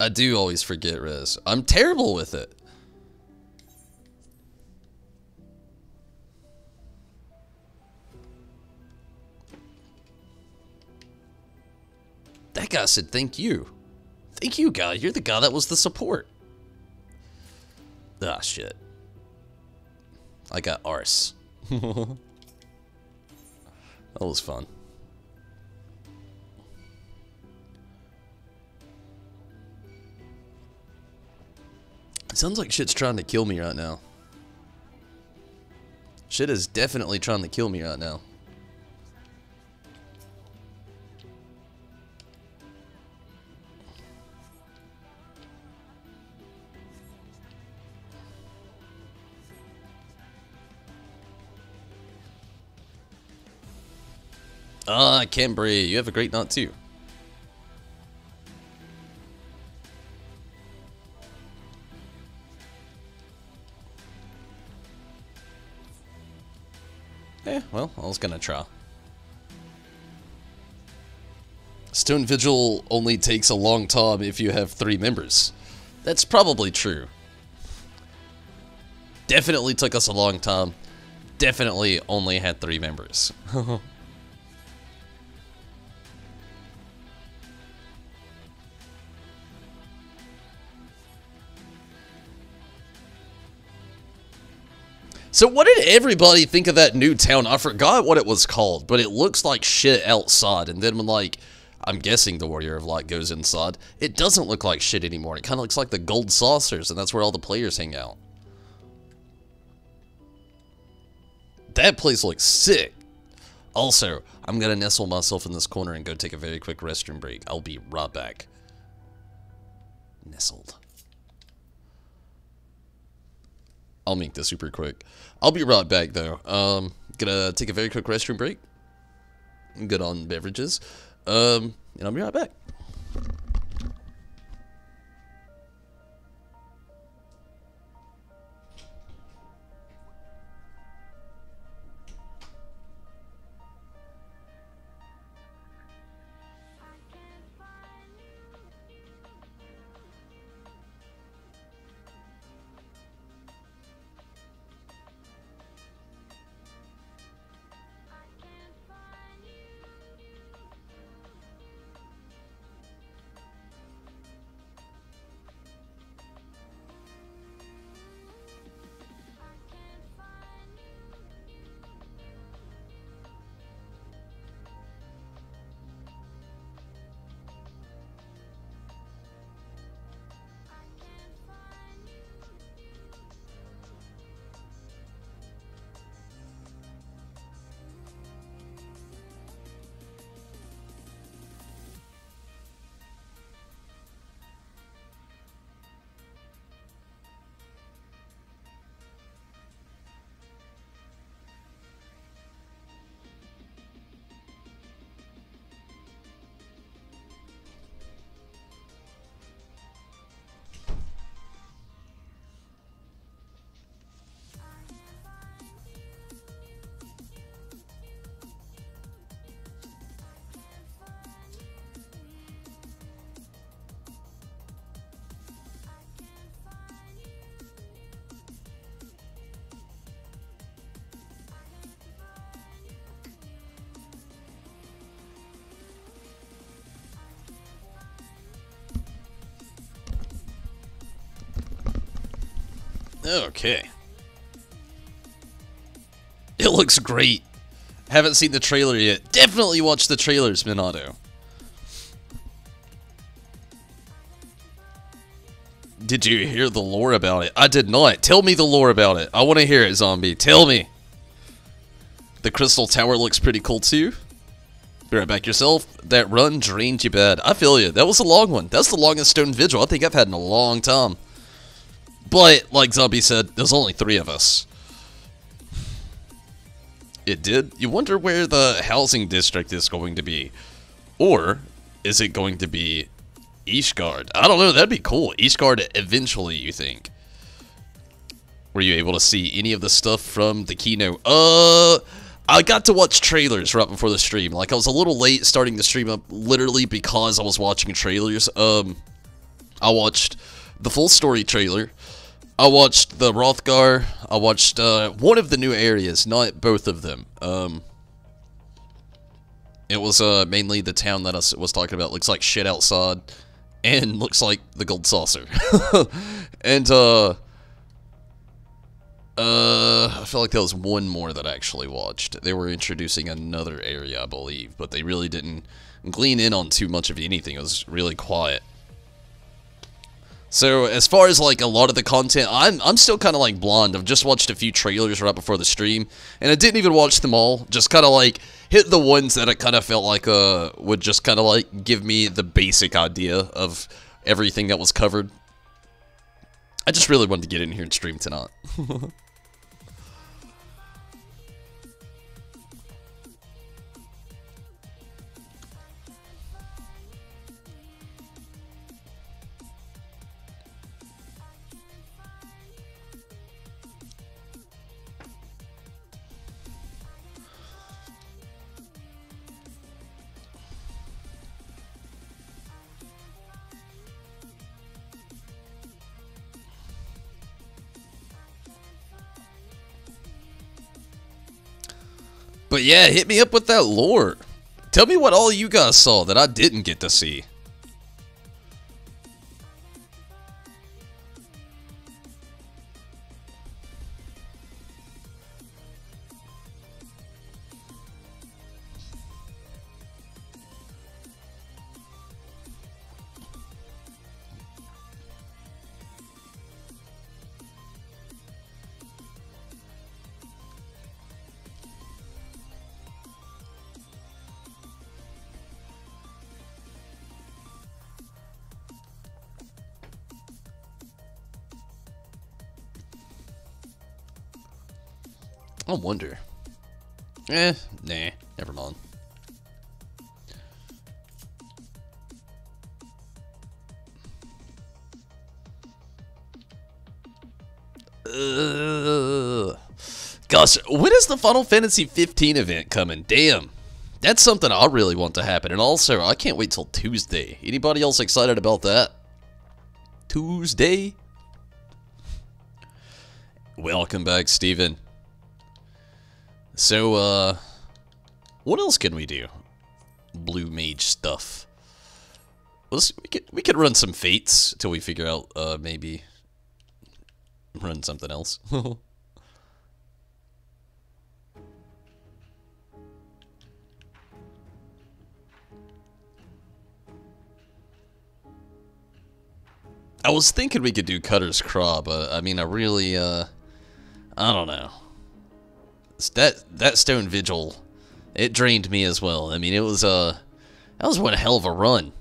I do always forget res. I'm terrible with it. That guy said thank you. Thank you, guy. You're the guy that was the support. Ah, shit. I got arse. That was fun. It sounds like shit's trying to kill me right now. Shit is definitely trying to kill me right now. Ah, Cambry, you have a great night too. Well, I was gonna try. Stone Vigil only takes a long time if you have 3 members. That's probably true. Definitely took us a long time. Definitely only had 3 members. So what did everybody think of that new town? I forgot what it was called, but it looks like shit outside. And then when, like, I'm guessing the Warrior of Light goes inside, it doesn't look like shit anymore. It kind of looks like the gold saucers, and that's where all the players hang out. That place looks sick. Also, I'm going to nestle myself in this corner and go take a very quick restroom break. I'll be right back. Nestled. I'll make this super quick. I'll be right back though. Gonna take a very quick restroom break. Good on beverages. And I'll be right back. Okay. It looks great. Haven't seen the trailer yet. Definitely watch the trailers, Minato. Did you hear the lore about it? I did not. Tell me the lore about it. I want to hear it, Zombie. Tell me. The Crystal Tower looks pretty cool too. Be right back yourself. That run drained you bad. I feel you. That was a long one. That's the longest stone vigil I think I've had in a long time. But, like Zombie said, there's only 3 of us. It did? You wonder where the housing district is going to be. Or, is it going to be Ishgard? I don't know, that'd be cool. Ishgard eventually, you think? Were you able to see any of the stuff from the keynote? I got to watch trailers right before the stream. Like, I was a little late starting the stream up, literally because I was watching trailers. I watched the full story trailer. I watched the Rothgar. I watched one of the new areas, not both of them. It was mainly the town that I was talking about. Looks like shit outside, and looks like the gold saucer. And I feel like there was one more that I actually watched. They were introducing another area, I believe, but they really didn't glean in on too much of anything. It was really quiet. So, as far as, like, a lot of the content, I'm still kind of, like, blind. I've just watched a few trailers right before the stream, and I didn't even watch them all. Just kind of, like, hit the ones that I kind of felt like, would just kind of, like, give me the basic idea of everything that was covered. I just really wanted to get in here and stream tonight. But yeah, hit me up with that lore. Tell me what all you guys saw that I didn't get to see. I wonder. Nah, never mind. Gosh, when is the Final Fantasy 15 event coming? Damn. That's something I really want to happen. And also, I can't wait till Tuesday. Anybody else excited about that? Tuesday? Welcome back, Steven. So, what else can we do? Blue mage stuff. We could run some fates till we figure out, maybe run something else. I was thinking we could do Cutter's Craw, but I mean, I really, I don't know. That Stone Vigil, it drained me as well. I mean, it was, that was one hell of a run.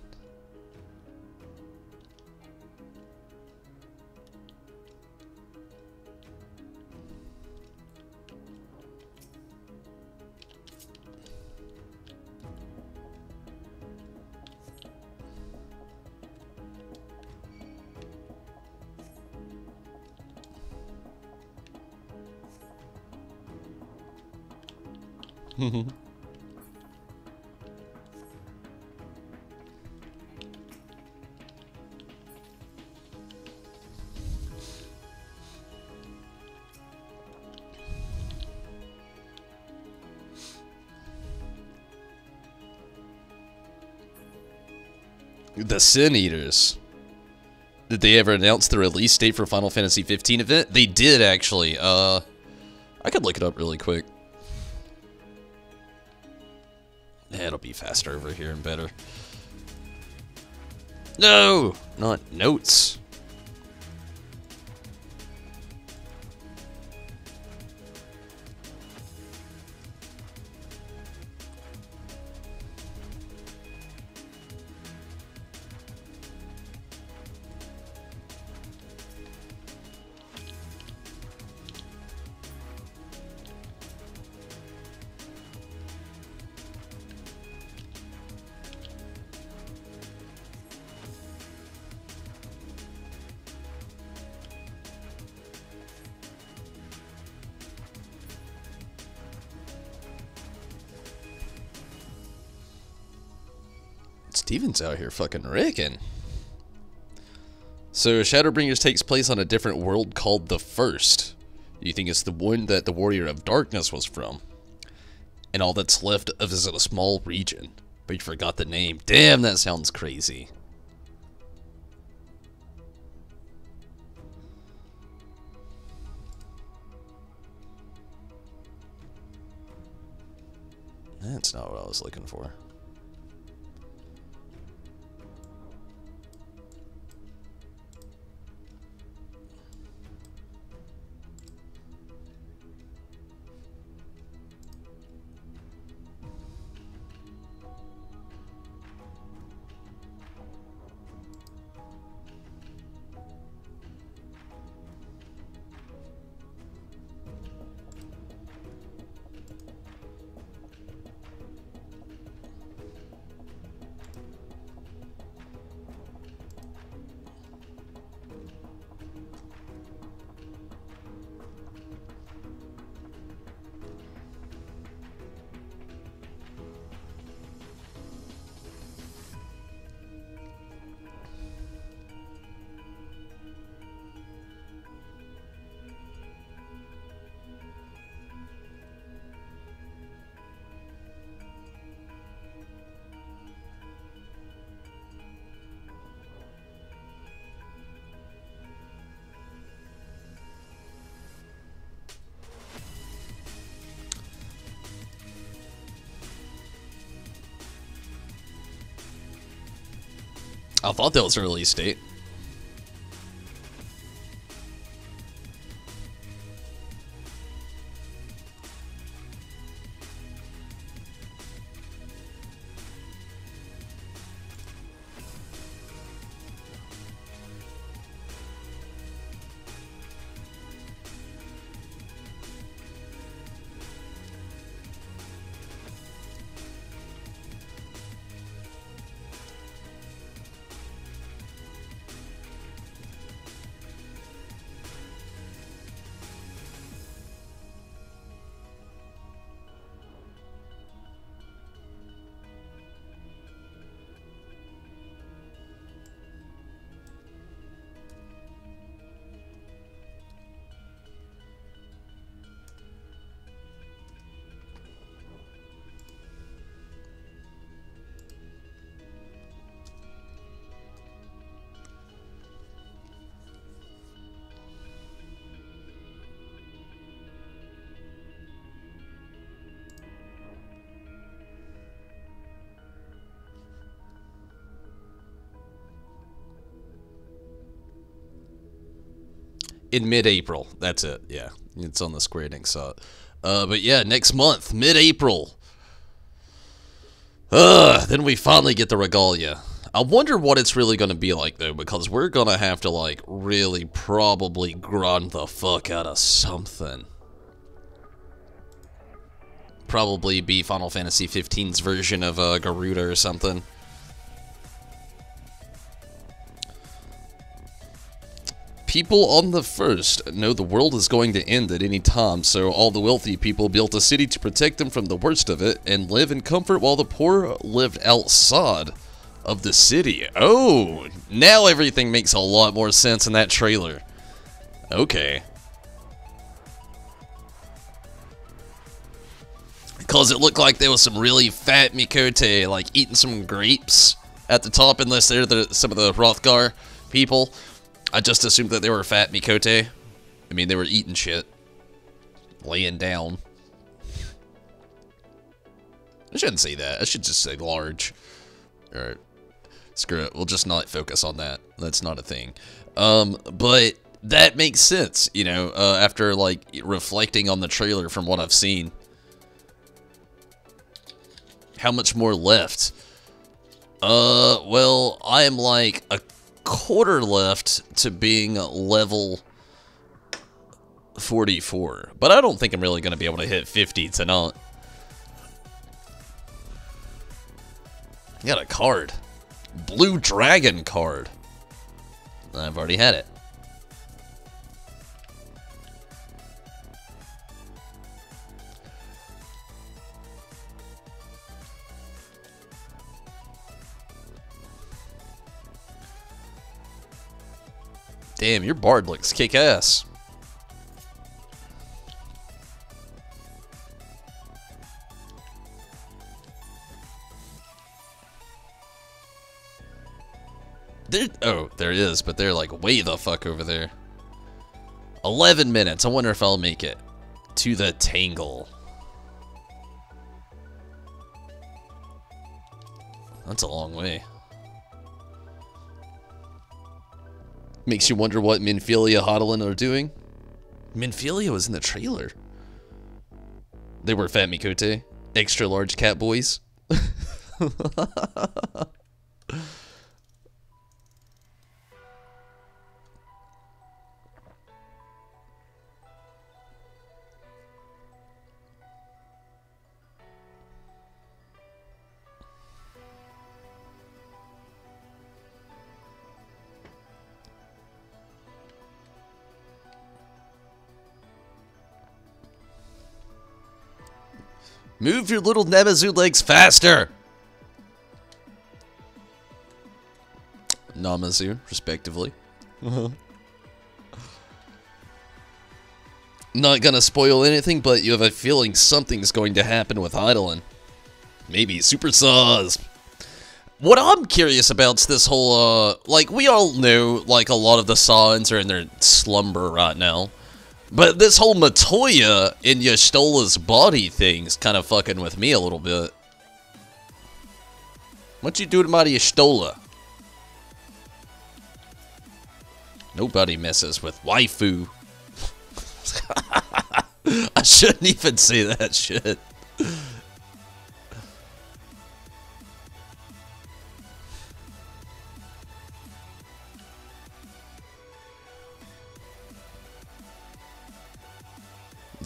The Sin Eaters. Did they ever announce the release date for Final Fantasy 15 event? They did, actually. I could look it up really quick. Yeah, it'll be faster over here and better. No! Not notes. Steven's out here fucking wrecking. So Shadowbringers takes place on a different world called the First. You think it's the one that the Warrior of Darkness was from. And all that's left of is a small region. But you forgot the name. Damn, that sounds crazy. That's not what I was looking for. I thought that was a release date. In mid-April. That's it. Yeah, it's on the Square Enix site. But yeah, next month, mid-April. Then we finally get the Regalia. I wonder what it's really going to be like, though, because we're going to have to, like, really probably grind the fuck out of something. Probably be Final Fantasy XV's version of Garuda or something. People on the First know the world is going to end at any time, so all the wealthy people built a city to protect them from the worst of it and live in comfort while the poor lived outside of the city. Oh, now everything makes a lot more sense in that trailer. Okay. Because it looked like there was some really fat Mikote, like, eating some grapes at the top, unless they're some of the Hrothgar people. I just assumed that they were fat Mikote. I mean, they were eating shit. Laying down. I shouldn't say that. I should just say large. Alright. Screw it. We'll just not focus on that. That's not a thing. But that makes sense, you know, after, like, reflecting on the trailer from what I've seen. How much more left? Well, I am like a quarter left to being level 44. But I don't think I'm really going to be able to hit 50 tonight. I got a card. Blue Dragon card. I've already had it. Damn, your bard looks kick-ass. Oh, there is, but they're like way the fuck over there. 11 minutes. I wonder if I'll make it to the Tangle. That's a long way. Makes you wonder what Minfilia Hodlin are doing. Minfilia was in the trailer. They were Fat Mikote. Extra large cat boys. Move your little Namazu legs faster! Namazu, respectively. Not gonna spoil anything, but you have a feeling something's going to happen with Eidolon. Maybe Super Saws. What I'm curious about is this whole, like, we all know, like, a lot of the Saiyans are in their slumber right now. But this whole Matoya in Y'shtola's body thing's kind of fucking with me a little bit. What you do to my Y'shtola? Nobody messes with waifu. I shouldn't even say that shit.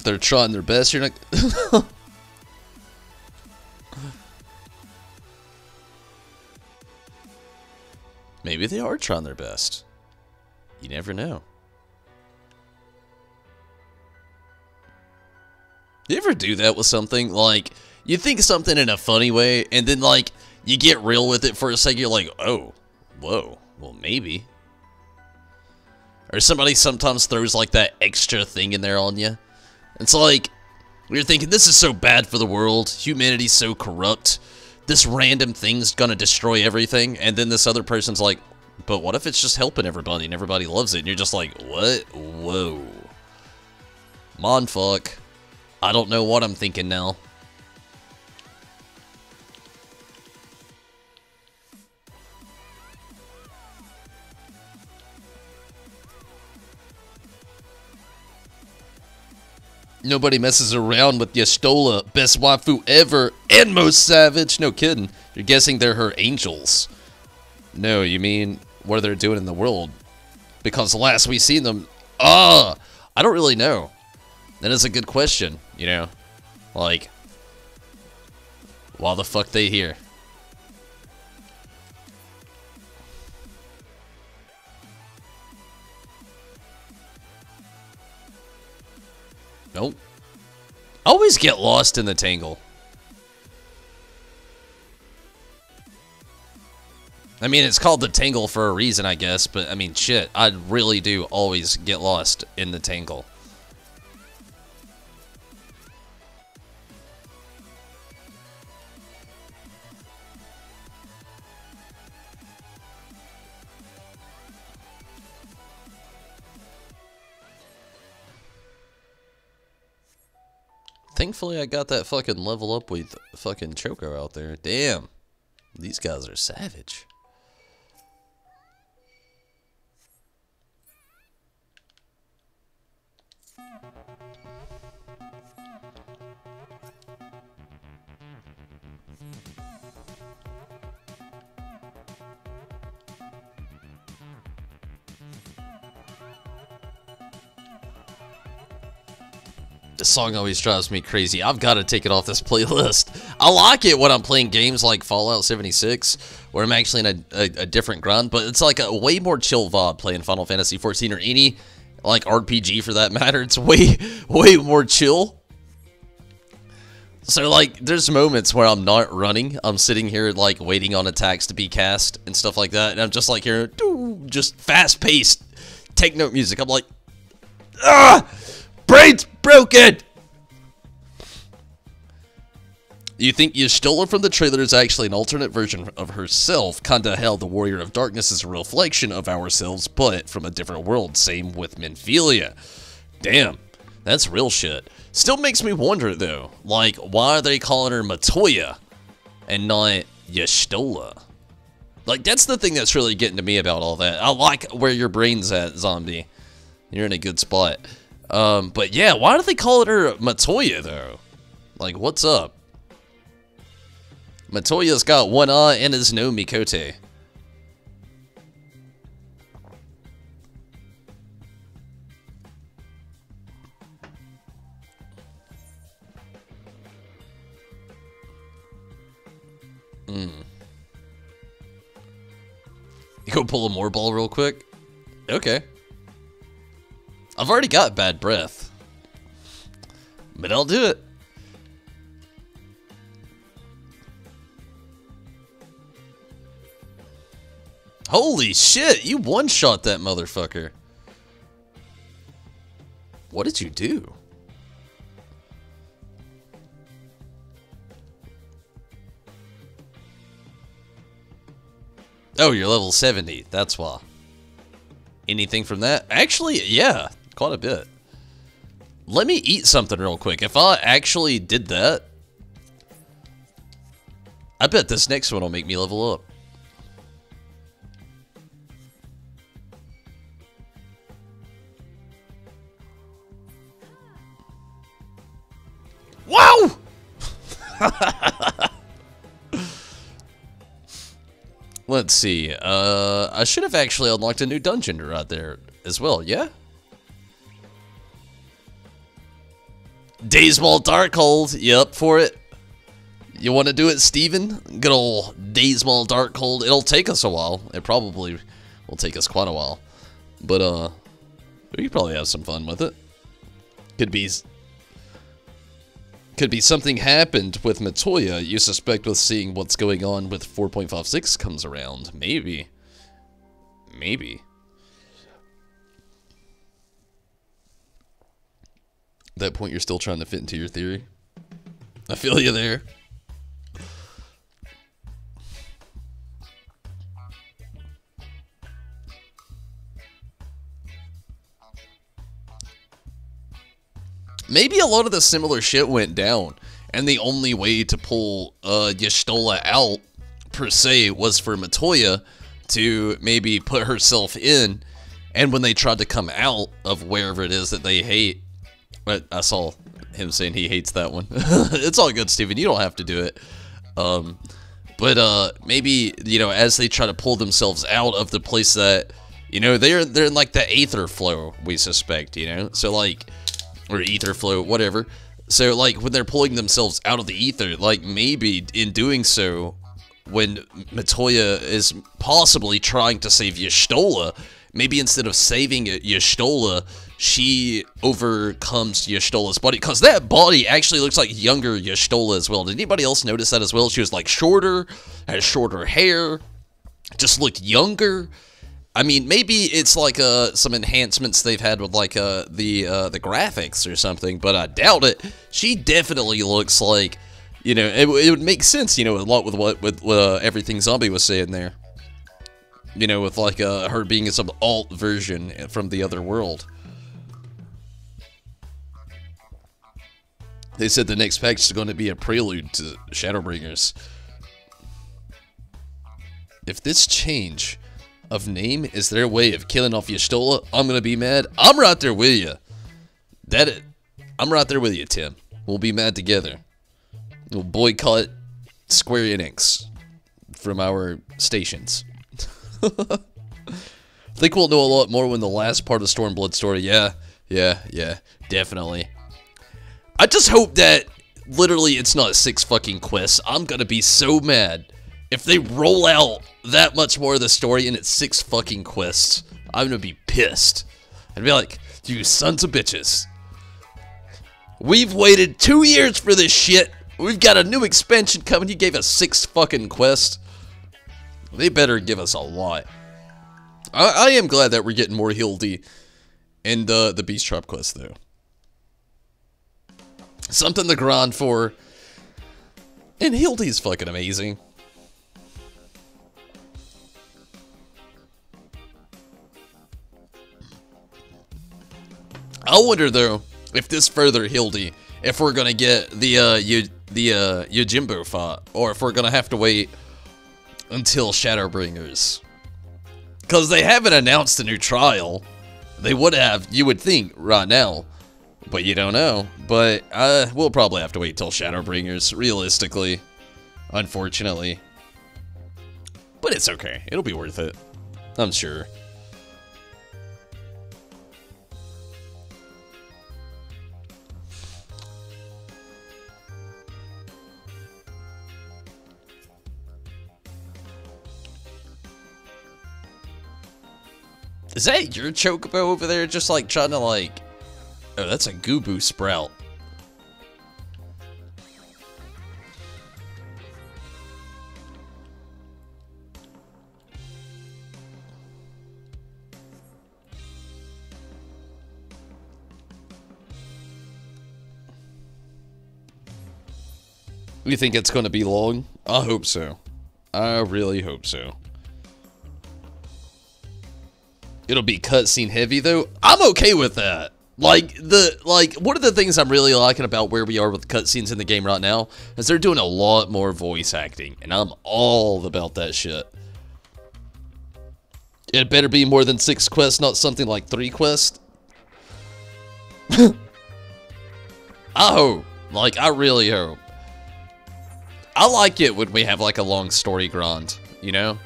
They're trying their best. You're not. Maybe they are trying their best. You never know. You ever do that with something? Like, you think something in a funny way, and then, like, you get real with it for a second. You're like, oh, whoa, well, maybe. Or somebody sometimes throws, like, that extra thing in there on you. It's like, you're thinking, this is so bad for the world. Humanity's so corrupt. This random thing's gonna destroy everything. And then this other person's like, but what if it's just helping everybody and everybody loves it? And you're just like, what? Whoa. Monfuck. I don't know what I'm thinking now. Nobody messes around with Y'shtola, best waifu ever, and most savage. No kidding. You're guessing they're her angels. No, you mean what are they doing in the world? Because the last we seen them, I don't really know. That is a good question, you know? Like, why the fuck they here? Nope. Always get lost in the tangle. I mean, it's called the tangle for a reason, I guess, but I mean, shit, I really do always get lost in the tangle. Thankfully, I got that fucking level up with fucking Choco out there. Damn. These guys are savage. This song always drives me crazy. I've got to take it off this playlist. I like it when I'm playing games like Fallout 76, where I'm actually in a different grind, but it's like a way more chill vibe playing Final Fantasy 14 or any like RPG for that matter. It's way more chill. So like there's moments where I'm not running. I'm sitting here like waiting on attacks to be cast and stuff like that, and I'm just like here, just fast-paced techno music. I'm like, brain's broken! You think Y'shtola from the trailer is actually an alternate version of herself? Kinda how the Warrior of Darkness is a reflection of ourselves, but from a different world. Same with Minfilia. Damn, that's real shit. Still makes me wonder though, like, why are they calling her Matoya and not Y'shtola? Like, that's the thing that's really getting to me about all that. I like where your brain's at, zombie. You're in a good spot. But yeah, why do they call her Matoya though? Like, what's up? Matoya's got one eye and is no Mikote. You go pull a more ball real quick? Okay. I've already got bad breath. But I'll do it. Holy shit, you one-shot that motherfucker. What did you do? Oh, you're level 70, that's why. Anything from that? Actually, yeah, quite a bit. Let me eat something real quick. If I actually did that, I bet this next one will make me level up. Wow! Let's see. I should have actually unlocked a new dungeon right there as well, yeah? Daysmall Darkhold, you up for it? You want to do it, Steven? Good old Daysmall Darkhold. It'll take us a while. It probably will take us quite a while. But, we could probably have some fun with it. Could be something happened with Matoya you suspect with seeing what's going on with 4.56 comes around. Maybe. Maybe. At that point, you're still trying to fit into your theory. I feel you there. Maybe a lot of the similar shit went down, and the only way to pull Y'shtola out, per se, was for Matoya to maybe put herself in, and when they tried to come out of wherever it is that they hate, I saw him saying he hates that one. It's all good, Steven. You don't have to do it. But maybe, you know, as they try to pull themselves out of the place that, you know, they're in like the aether flow, we suspect, you know? So like, or ether flow, whatever. So like when they're pulling themselves out of the ether, like maybe in doing so, when Matoya is possibly trying to save Y'shtola, maybe instead of saving Y'shtola, she overcomes Y'shtola's body, because that body actually looks like younger Y'shtola as well. Did anybody else notice that as well? She was like shorter, had shorter hair, just looked younger. I mean, maybe it's like some enhancements they've had with like the graphics or something, but I doubt it. She definitely looks like, you know, it would make sense, you know, a lot with everything Zombie was saying there. You know, with like her being some alt version from the other world. They said the next package is going to be a prelude to Shadowbringers. If this change of name is their way of killing off Y'shtola, I'm going to be mad. I'm right there with you. I'm right there with you, Tim. We'll be mad together. We'll boycott Square Enix from our stations. I think we'll know a lot more when the last part of Stormblood story. Yeah, definitely. I just hope that literally it's not 6 fucking quests. I'm gonna be so mad if they roll out that much more of the story and it's 6 fucking quests. I'm gonna be pissed. I'd be like, you sons of bitches. We've waited 2 years for this shit. We've got a new expansion coming. You gave us 6 fucking quests. They better give us a lot. I am glad that we're getting more Hildy in the Beast Trap quest, though. Something to grind for. And Hildy's fucking amazing. I wonder, though, if this further Hildy, if we're gonna get the Yojimbo fight, or if we're gonna have to wait until Shadowbringers. Because they haven't announced a new trial. They would have, you would think, right now. But you don't know. But we'll probably have to wait till Shadowbringers, realistically. Unfortunately. But it's okay. It'll be worth it. I'm sure. Is that your Chocobo over there just like trying to like... Oh, that's a Goobu Sprout. You think it's going to be long? I hope so. I really hope so. It'll be cutscene heavy though. I'm okay with that. Like one of the things I'm really liking about where we are with cutscenes in the game right now is they're doing a lot more voice acting, and I'm all about that shit. It better be more than 6 quests, not something like 3 quests. I hope. Like, I really hope. I like it when we have like a long story grind, you know?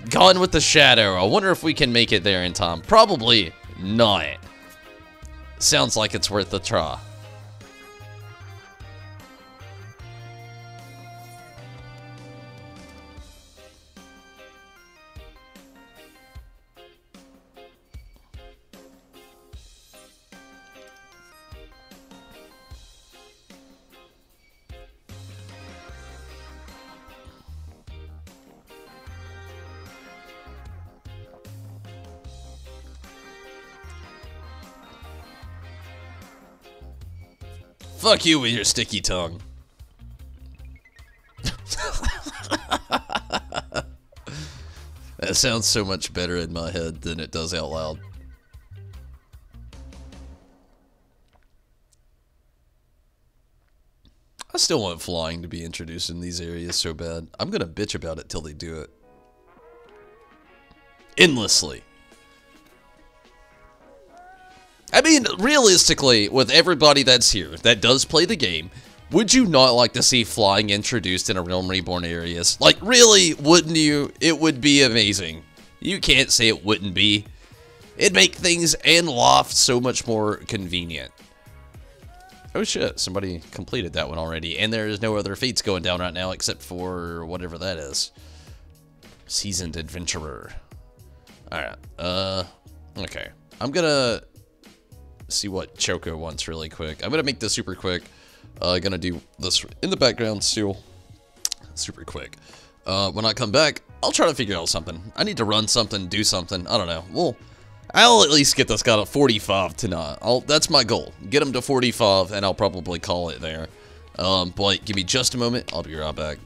Gone with the Shadow. I wonder if we can make it there in time. Probably not. Sounds like it's worth a try. Fuck you with your sticky tongue. That sounds so much better in my head than it does out loud. I still want flying to be introduced in these areas so bad. I'm gonna bitch about it till they do it. Endlessly. I mean, realistically, with everybody that's here that does play the game, would you not like to see flying introduced in a Realm Reborn areas? Like, really, wouldn't you? It would be amazing. You can't say it wouldn't be. It'd make things and Loft so much more convenient. Oh shit, somebody completed that one already, and there is no other feats going down right now except for whatever that is. Seasoned Adventurer. Alright, okay. I'm gonna see what Choco wants really quick. I'm gonna make this super quick. Gonna do this in the background still. Super quick. When I come back, I'll try to figure out something. I need to run something, do something. I don't know. Well, I'll at least get this guy to 45 tonight. That's my goal. Get him to 45, and I'll probably call it there. But give me just a moment. I'll be right back.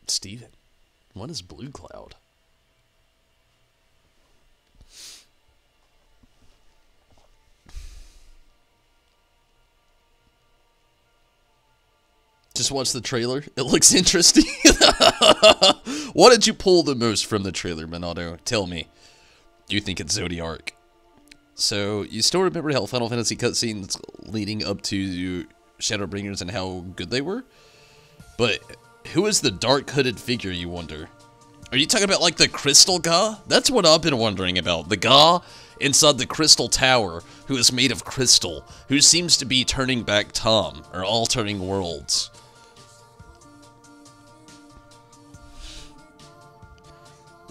Steven, what is Blue Cloud? Just watch the trailer. It looks interesting. What did you pull the most from the trailer, Minato? Tell me. Do you think it's Zodiark? So, you still remember how Final Fantasy cutscenes leading up to Shadowbringers and how good they were? But who is the dark hooded figure, you wonder? Are you talking about like the crystal guy? That's what I've been wondering about. The guy inside the crystal tower who is made of crystal, who seems to be turning back time or altering worlds.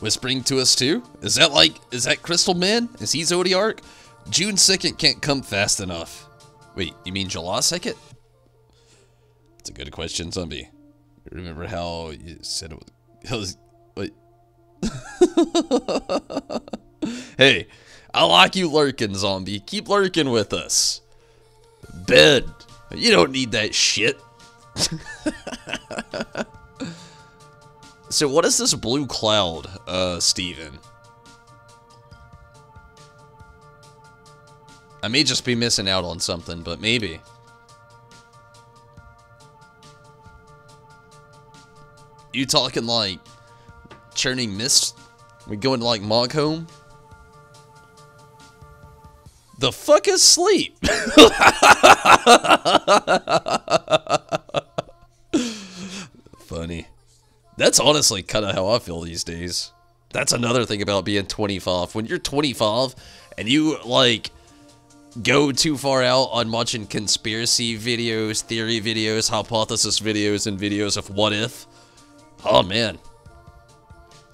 Whispering to us too? Is that Crystal Man? Is he Zodiark? June 2nd can't come fast enough. Wait, you mean July 2nd? That's a good question, Zombie. Remember how you said it was wait. Hey, I like you lurking, Zombie. Keep lurking with us. Ben, you don't need that shit. So what is this blue cloud, Steven? I may just be missing out on something, but maybe. You talking like churning mist? We going to like Moghome? The fuck is sleep? Funny. That's honestly kind of how I feel these days. That's another thing about being 25. When you're 25 and you like go too far out on watching conspiracy videos, theory videos, hypothesis videos, and videos of what if, oh man.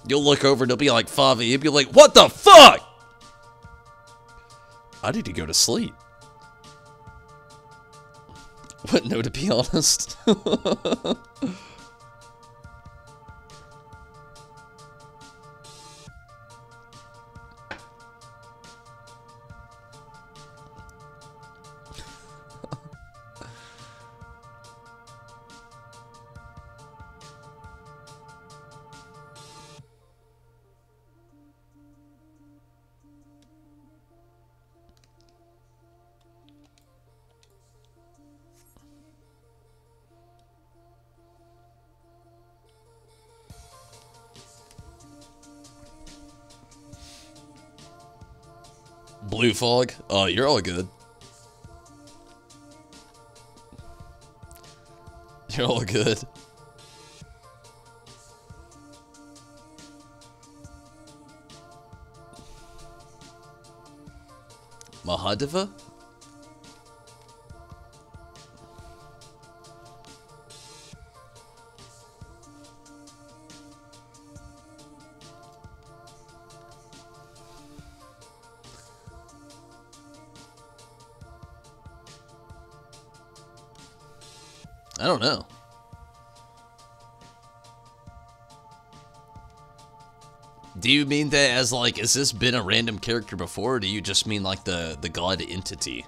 You'll look over and it'll be like 5 a.m. You'll be like, what the fuck? I need to go to sleep. But no, to be honest. Blue fog? Oh, you're all good. You're all good. Mahadeva? I don't know. Do you mean that as like, has this been a random character before, or do you just mean like the god entity?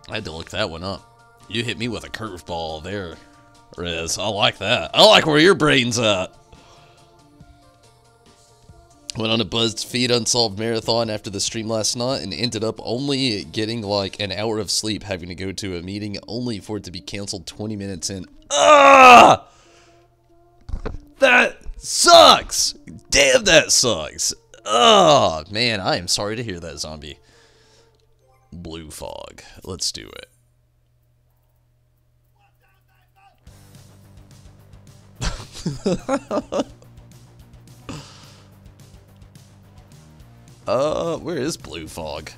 I had to look that one up. You hit me with a curveball there, Riz. I like that. I like where your brain's at. Went on a BuzzFeed Unsolved marathon after the stream last night and ended up only getting like an hour of sleep, having to go to a meeting only for it to be canceled 20 minutes in. Ah! That sucks! Damn, that sucks! Oh, man, I am sorry to hear that, zombie. Blue fog. Let's do it. Where is blue fog?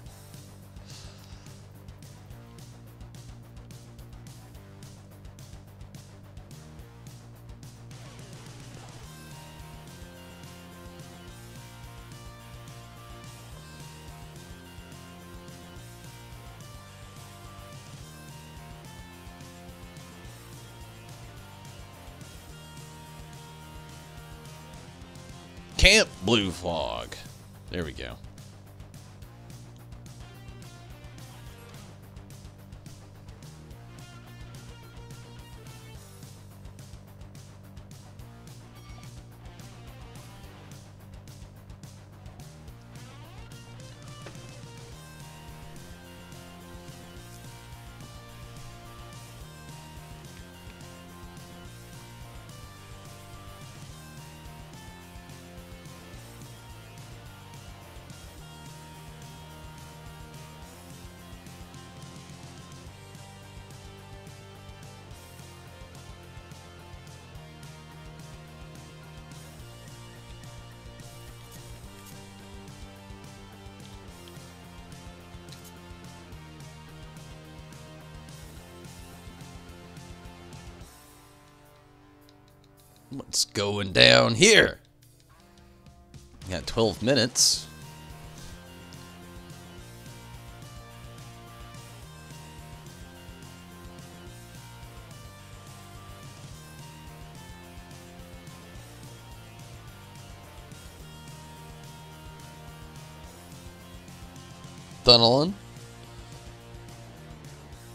Camp blue fog. There we go. What's going down here? Got 12 minutes. Tunneling.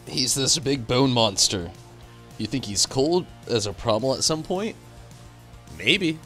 He's this big bone monster. You think he's cold as a problem at some point? Maybe.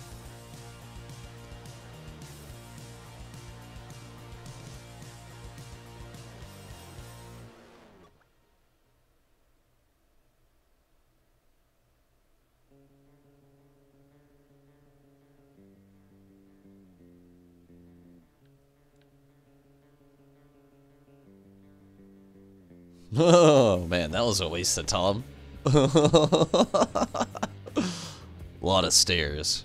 Oh man, that was a waste of time. A lot of stairs.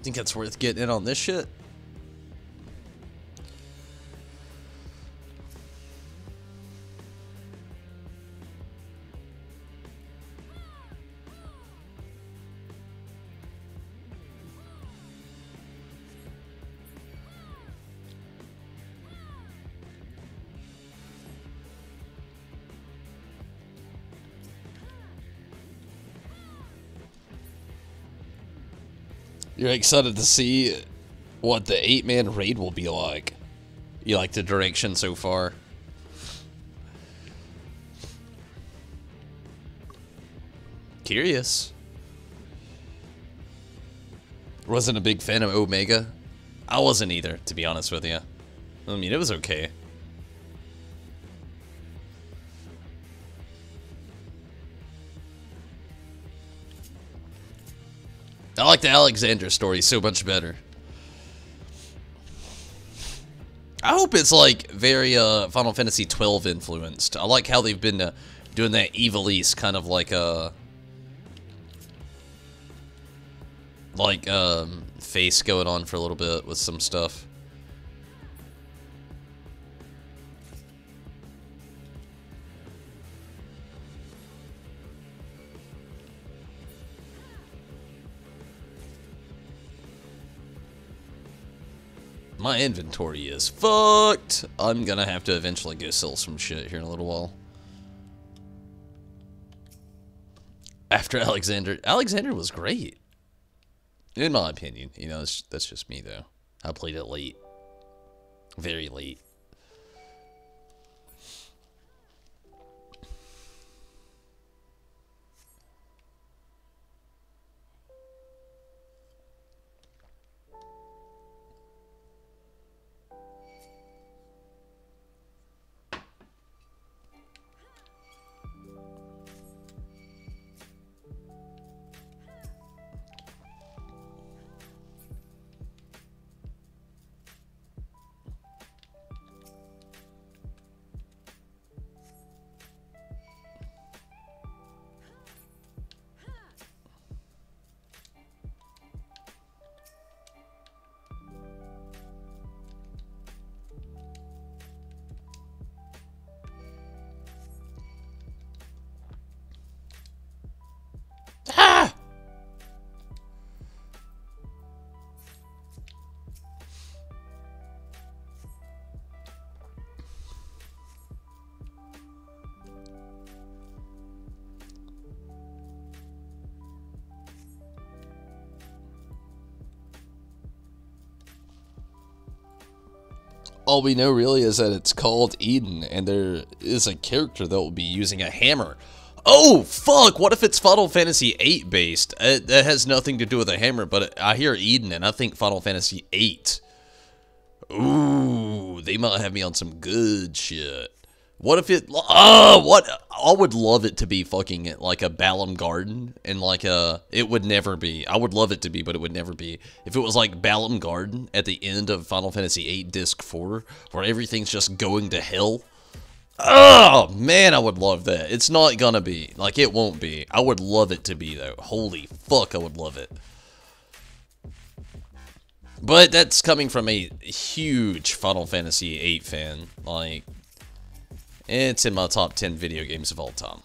Think it's worth getting in on this shit? You're excited to see what the 8-man raid will be like. You like the direction so far? Curious. Wasn't a big fan of Omega. I wasn't either, to be honest with you. I mean, it was okay. I like the Alexander story so much better. I hope it's like very Final Fantasy XII influenced. I like how they've been doing that Ivalice kind of like face going on for a little bit with some stuff. My inventory is fucked. I'm gonna have to eventually go sell some shit here in a little while. After Alexander. Alexander was great. In my opinion. You know, that's just me, though. I played it late. Very late. All we know really is that it's called Eden, and there is a character that will be using a hammer. Oh, fuck! What if it's Final Fantasy VIII based? That has nothing to do with a hammer, but I hear Eden, and I think Final Fantasy VIII. Ooh, they might have me on some good shit. What if it... what? I would love it to be fucking like a Balam Garden, and like a... It would never be. I would love it to be, but it would never be. If it was like Balam Garden at the end of Final Fantasy VIII Disc 4, where everything's just going to hell. Oh, man, I would love that. It's not gonna be. Like, it won't be. I would love it to be, though. Holy fuck, I would love it. But that's coming from a huge Final Fantasy VIII fan. Like... It's in my top 10 video games of all time.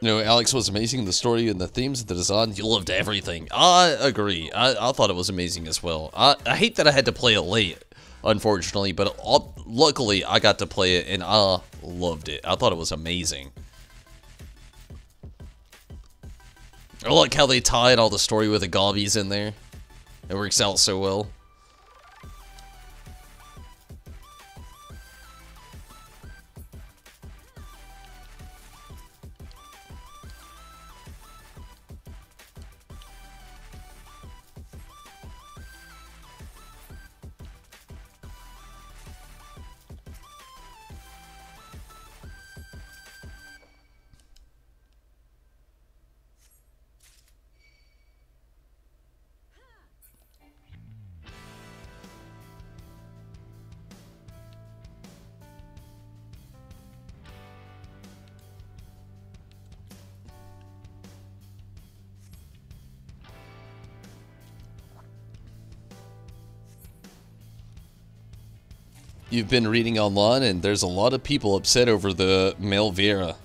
You know, Alex was amazing. The story and the themes and the design, you loved everything. I agree. I thought it was amazing as well. I hate that I had to play it late, unfortunately, but luckily I got to play it and I loved it. I thought it was amazing. I like how they tied all the story with the gobbies in there. It works out so well. You've been reading online, and there's a lot of people upset over the Malvera.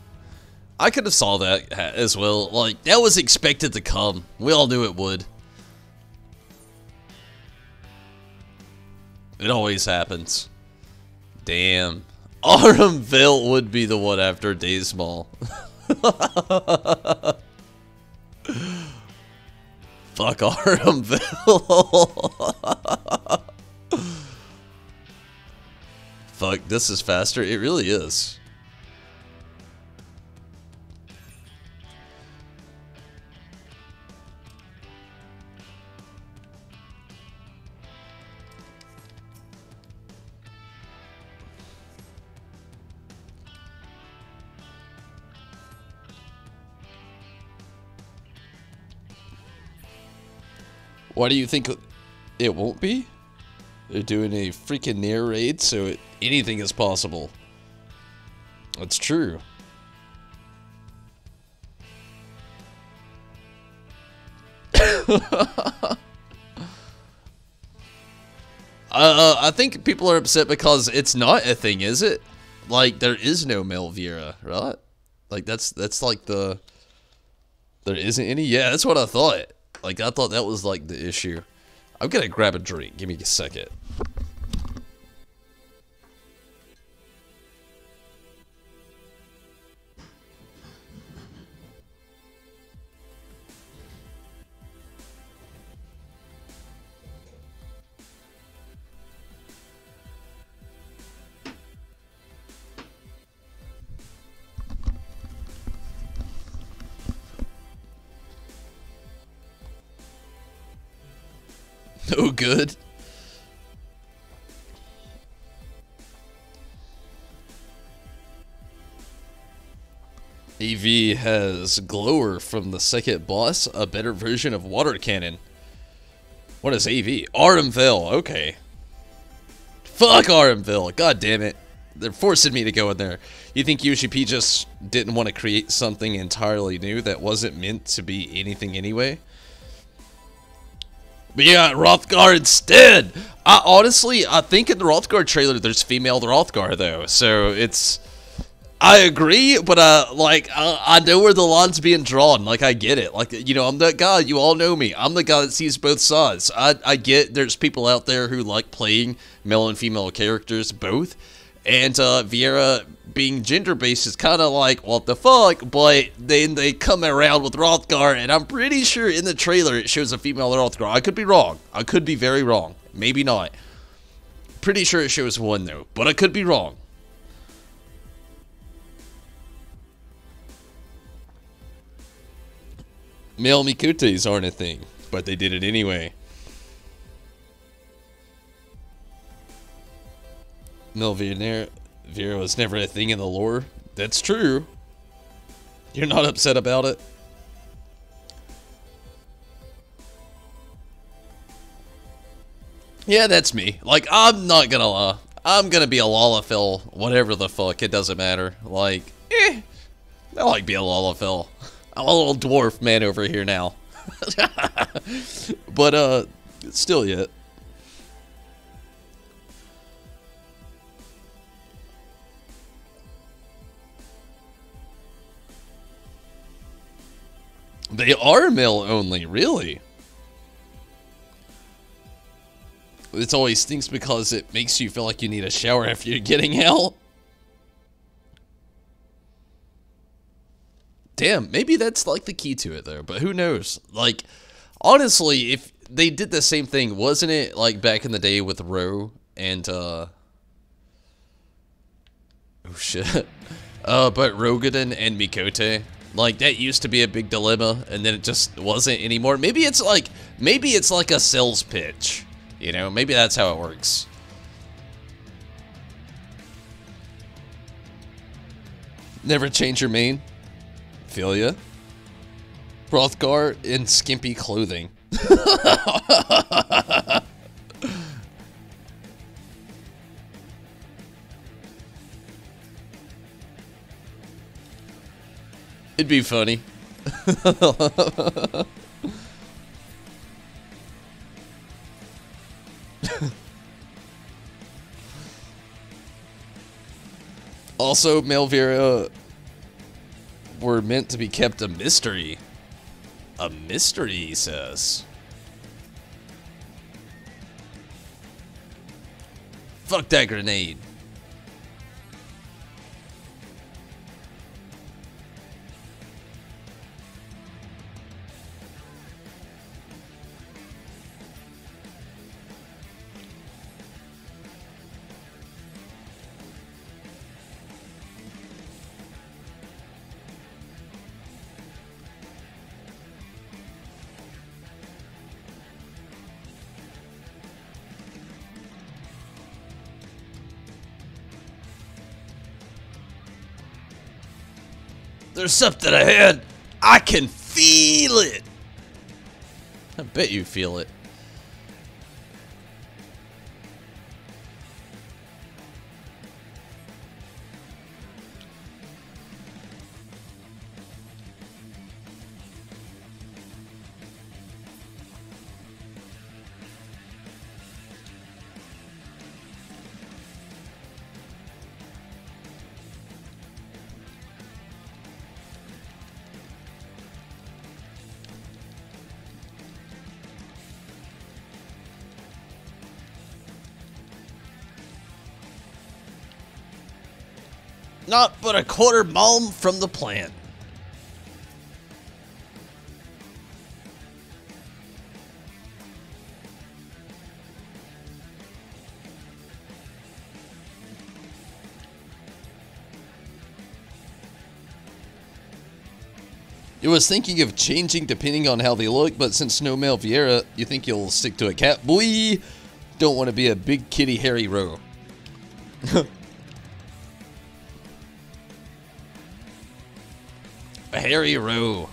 I could have saw that as well. Like, that was expected to come. We all knew it would. It always happens. Damn. Autumnvale would be the one after Days Mall. Fuck Autumnvale. Fuck, this is faster. It really is. Why do you think it won't be? They're doing a freaking near raid, so anything is possible. That's true. I think people are upset because it's not a thing, is it? Like, there is no Lvl50, right? Like, that's like the... There isn't any? Yeah, that's what I thought. Like, I thought that was, like, the issue. I'm gonna grab a drink. Give me a second. No good. EV has Glower from the second boss, a better version of Water Cannon. What is AV? Autumnvale, okay. Fuck Autumnvale, god damn it. They're forcing me to go in there. You think UGP just didn't want to create something entirely new that wasn't meant to be anything anyway? But yeah, Hrothgar instead! I think in the Hrothgar trailer there's female Hrothgar though, so it's... I agree, but I know where the line's being drawn, like I get it. Like, you know, I'm that guy, you all know me. I'm the guy that sees both sides. I get there's people out there who like playing male and female characters both, and Vieira being gender-based is kind of like, what the fuck, but then they come around with Hrothgar, and I'm pretty sure in the trailer it shows a female Hrothgar. I could be wrong. I could be very wrong. Maybe not. Pretty sure it shows one, though, but I could be wrong. Male Mikotes aren't a thing, but they did it anyway. Lvl50 was never a thing in the lore. That's true. You're not upset about it? Yeah, that's me. Like, I'm not gonna lie. I'm gonna be a Lvl50, whatever the fuck, it doesn't matter. Like, I like being a Lvl50. I'm a little dwarf man over here now. But, still yet. They are male only, really? It always stinks because it makes you feel like you need a shower after you're getting out. Damn, maybe that's like the key to it though, but who knows? Like, honestly, if they did the same thing, wasn't it like back in the day with Ro and oh shit. But Rogadin and Mikote, like that used to be a big dilemma and then it just wasn't anymore. Maybe it's like a sales pitch. You know, maybe that's how it works. Never change your main. Feel ya. Hrothgar in skimpy clothing. It'd be funny. Also, Lvl50 were meant to be kept a mystery. A mystery, he says. Fuck that grenade. There's something ahead. I can feel it. I bet you feel it. Not but a quarter mile from the plant. You was thinking of changing depending on how they look, but since no male Vieira, you think you'll stick to a cat? Boy, don't want to be a big kitty hairy row. A hairy row.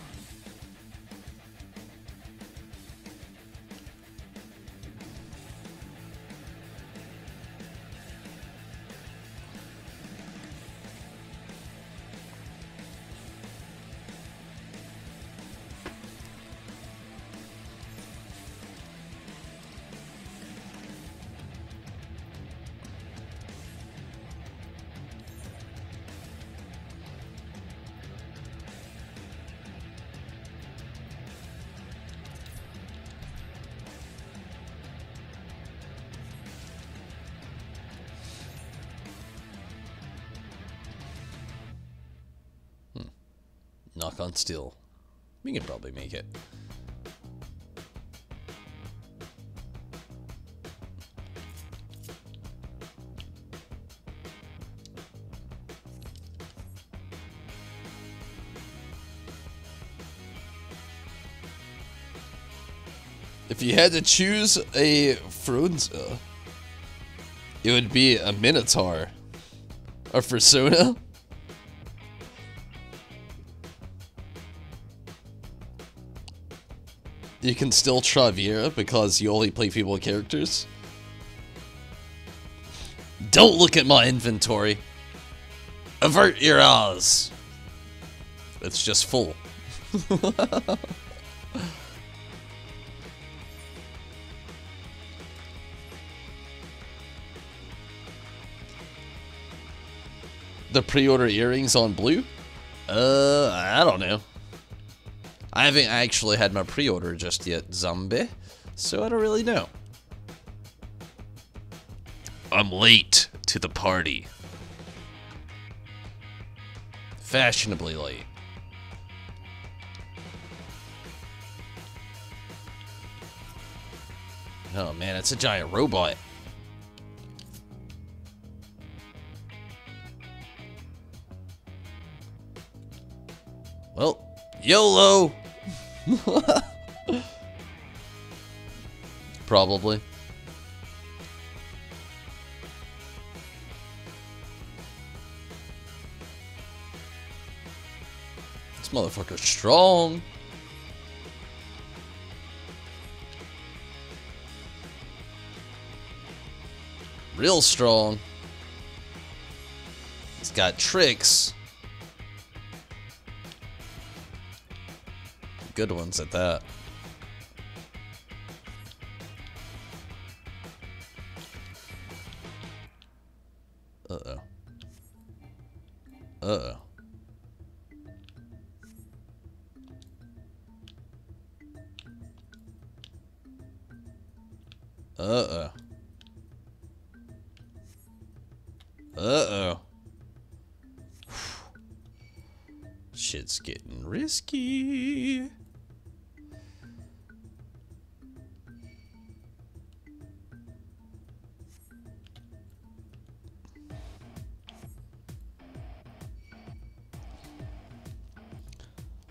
Knock on steel. We can probably make it. If you had to choose a Frunza, it would be a Minotaur. A Fursona? You can still try Vieira because you only play female characters. Don't look at my inventory. Avert your eyes. It's just full. The pre-order earrings on blue? I don't know. I haven't actually had my pre-order just yet, zombie, so I don't really know. I'm late to the party. Fashionably late. Oh man, it's a giant robot. Well, YOLO! Probably. This motherfucker's strong. Real strong. He's got tricks. Good ones at that. Uh-oh. Uh-oh. Uh-oh. Uh-oh. Shit's getting risky.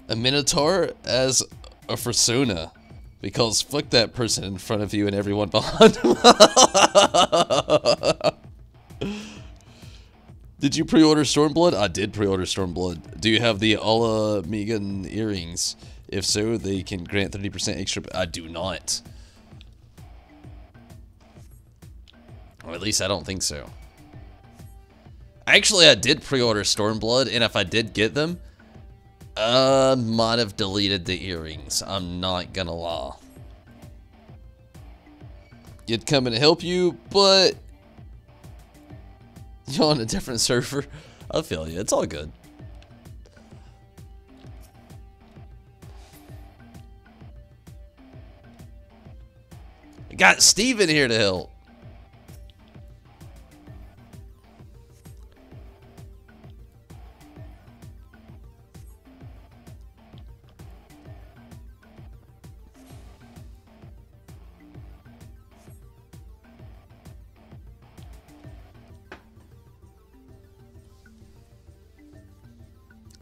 A Minotaur as a Fursona. Because fuck that person in front of you and everyone behind him. Did you pre-order Stormblood? I did pre-order Stormblood. Do you have the Alla Megan earrings? If so, they can grant 30% extra. I do not. Or at least I don't think so. Actually, I did pre-order Stormblood, and if I did get them, might have deleted the earrings. I'm not gonna lie. It'd come and help you, but you're on a different server. I feel you. It's all good. I got Steven here to help.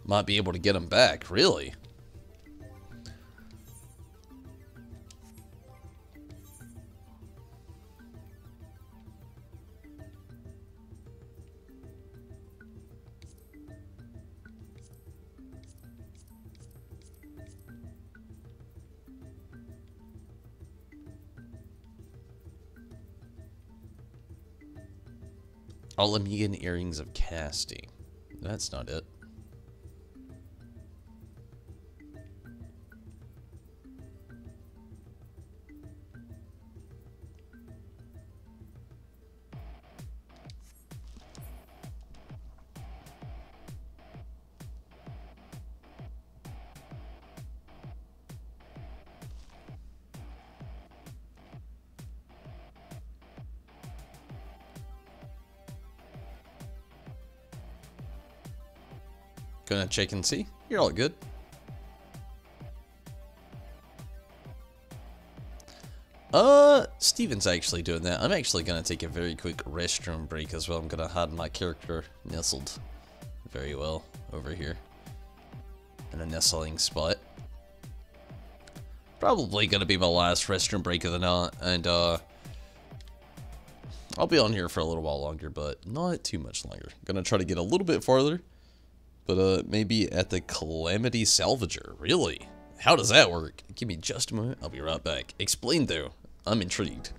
Might be able to get them back, really. All Amigan earrings of casting. That's not it. Gonna check and see. You're all good. Steven's actually doing that. I'm actually gonna take a very quick restroom break as well. I'm gonna hide my character nestled very well over here in a nestling spot. Probably gonna be my last restroom break of the night, and I'll be on here for a little while longer, but not too much longer. Gonna try to get a little bit farther. But maybe at the Calamity Salvager. Really? How does that work? Give me just a moment. I'll be right back. Explain though. I'm intrigued.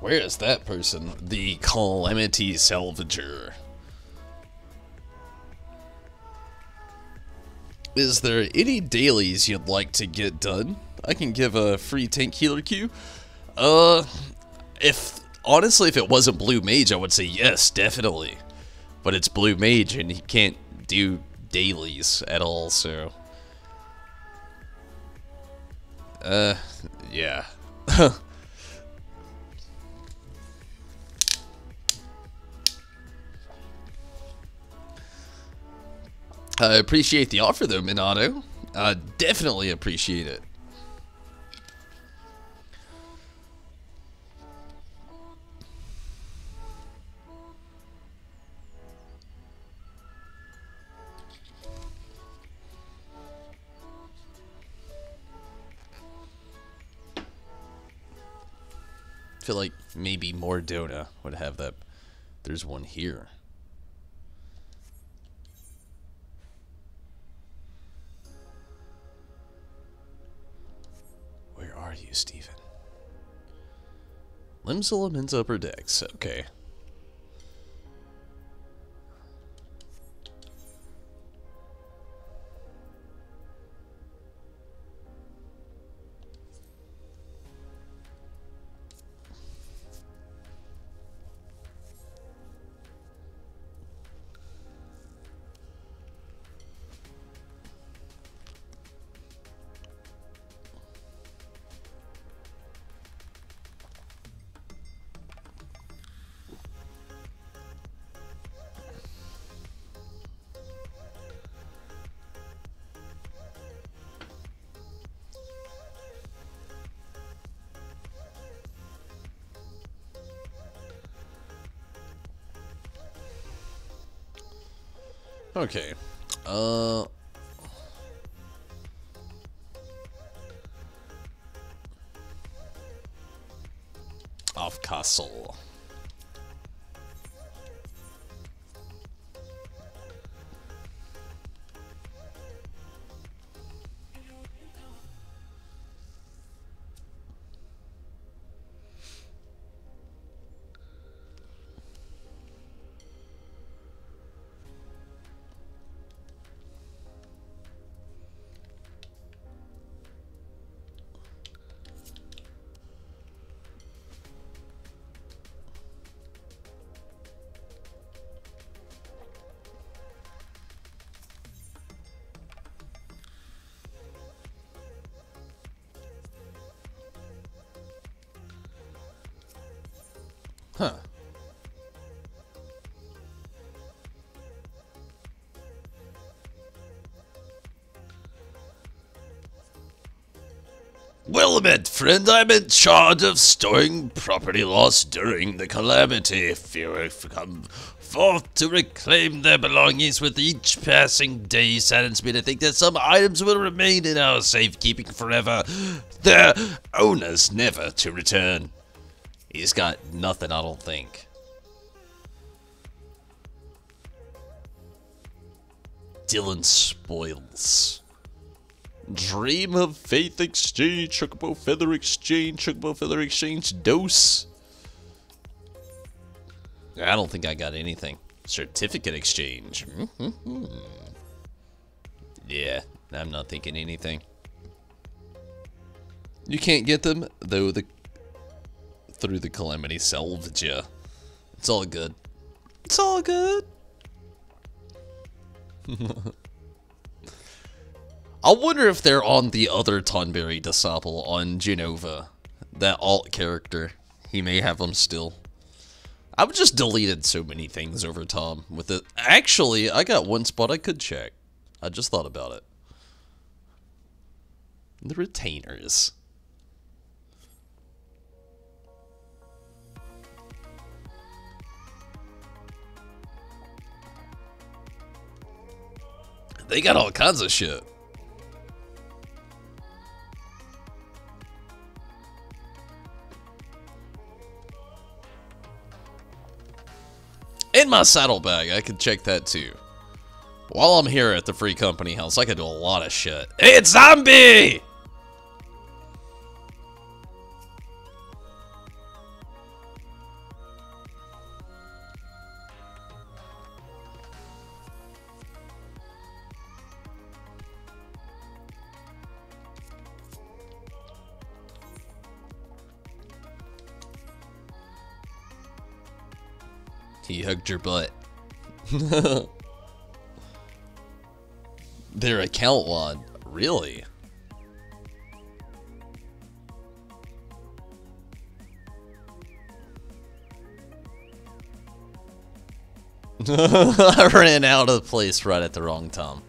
Where is that person? The Calamity Salvager. Is there any dailies you'd like to get done? I can give a free tank healer queue. Honestly, if it wasn't Blue Mage, I would say yes, definitely. But it's Blue Mage and he can't do dailies at all, so Yeah. I appreciate the offer, though, Minato. Definitely appreciate it. I feel like maybe more Dota would have that. There's one here. Where are you, Steven? Lvl50's upper decks. Okay. Okay. Off castle. Huh. Well met, friend. I'm in charge of storing property lost during the calamity. If you have come forth to reclaim their belongings with each passing day, saddens me to think that some items will remain in our safekeeping forever, their owners never to return. He's got nothing, I don't think. Dylan spoils. Dream of Faith Exchange, Chocobo Feather Exchange, Chocobo Feather Exchange, Dose. I don't think I got anything. Certificate Exchange. Yeah, I'm not thinking anything. You can't get them, though, through the calamity salvage ya. It's all good. It's all good. I wonder if they're on the other Tonberry Disciple on Genova. That alt character. He may have them still. I've just deleted so many things over Tom with it. Actually, I got one spot I could check. I just thought about it. The retainers. They got all kinds of shit. In my saddlebag, I could check that too. While I'm here at the Free Company House, I could do a lot of shit. It's zombie! He hugged your butt. Their account wand. Really? I ran out of the place right at the wrong time.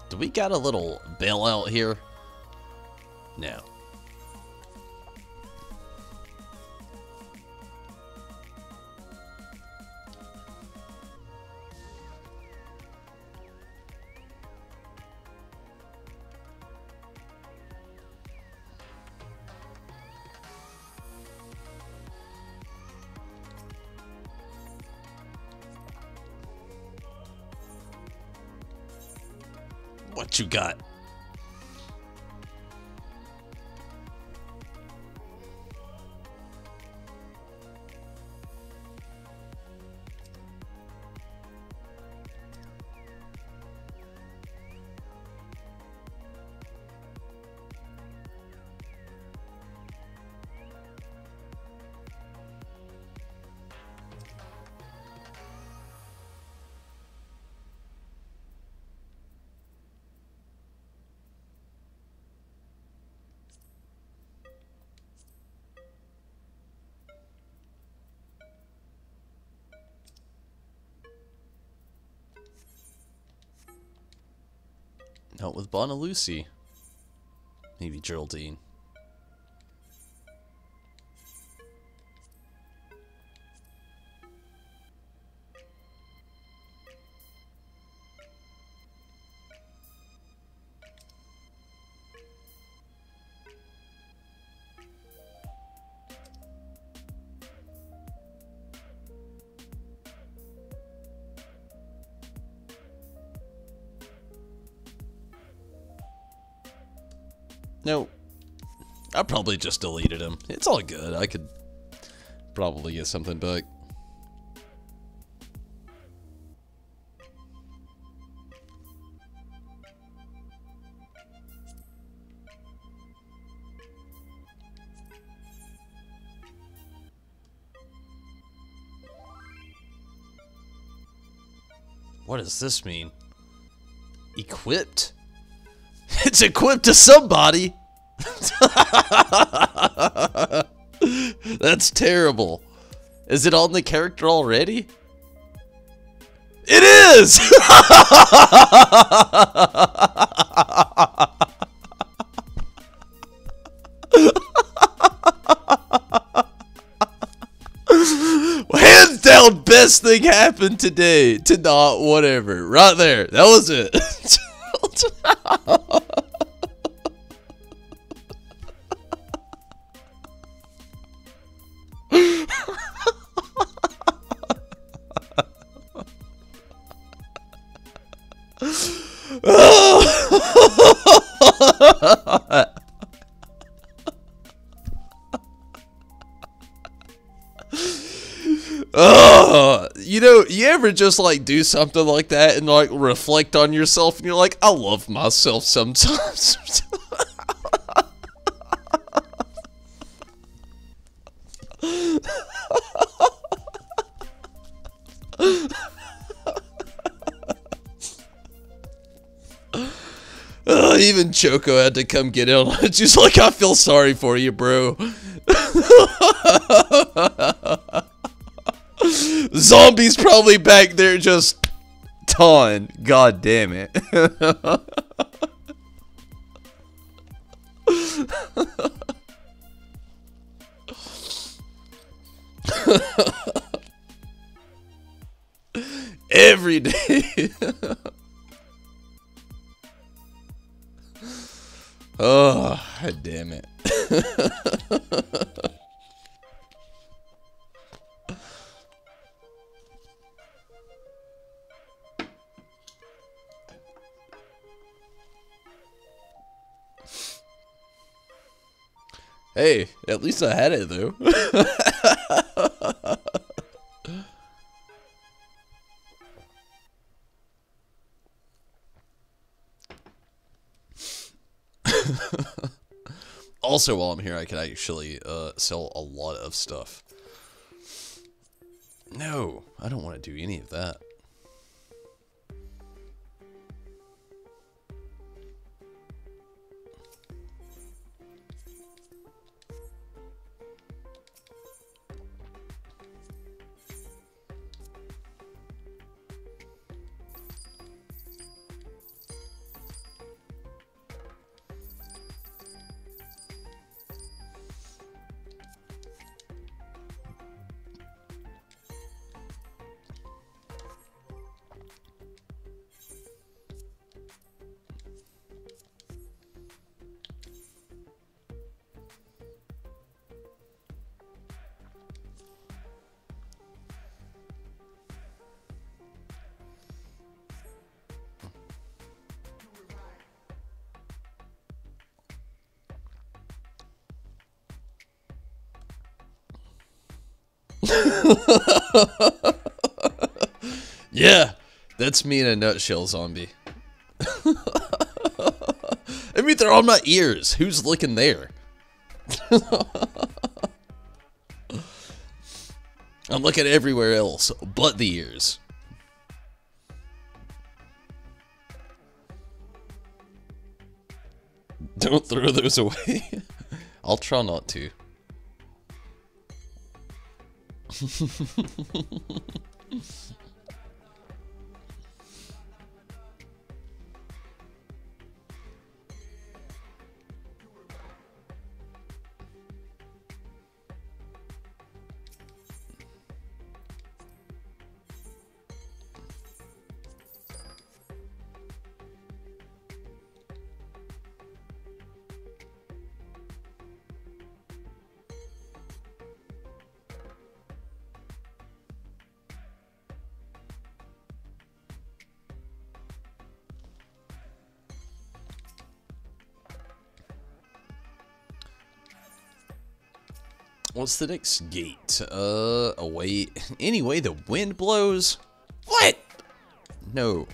Do we got a little bailout here? No. What you got? Out with Bonnie Lucy. Maybe Geraldine. No, I probably just deleted him. It's all good. I could probably get something back. What does this mean? Equipped? It's equipped to somebody. That's terrible. Is it on the character already? It is! Hands down, best thing happened today. To not whatever. Right there. That was it. You know, you ever just like do something like that and like reflect on yourself and you're like, I love myself sometimes. Even Choco had to come get in on it. She's like, I feel sorry for you, bro. Zombie's probably back there just taunting. God damn it. Every day. Oh, damn it. Hey, at least I had it though. Also, while I'm here, I can actually sell a lot of stuff. No, I don't want to do any of that. Yeah, that's me in a nutshell, zombie. I mean, they're on my ears. Who's looking there? I'm looking everywhere else but the ears. Don't throw those away. I'll try not to. What's the next gate? Away. Anyway, the wind blows? What? No.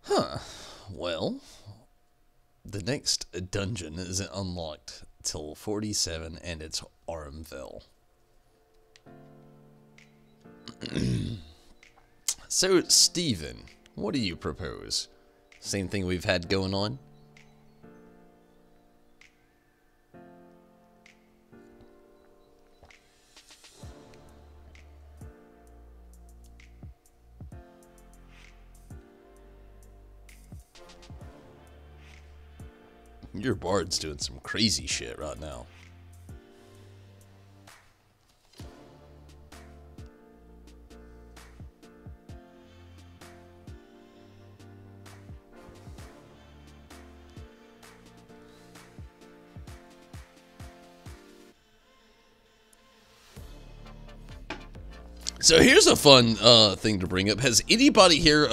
Huh. Well, the next dungeon isn't unlocked till 47, and it's Lvl. So, Steven, what do you propose? Same thing we've had going on? Your bard's doing some crazy shit right now. So here's a fun thing to bring up. Has anybody here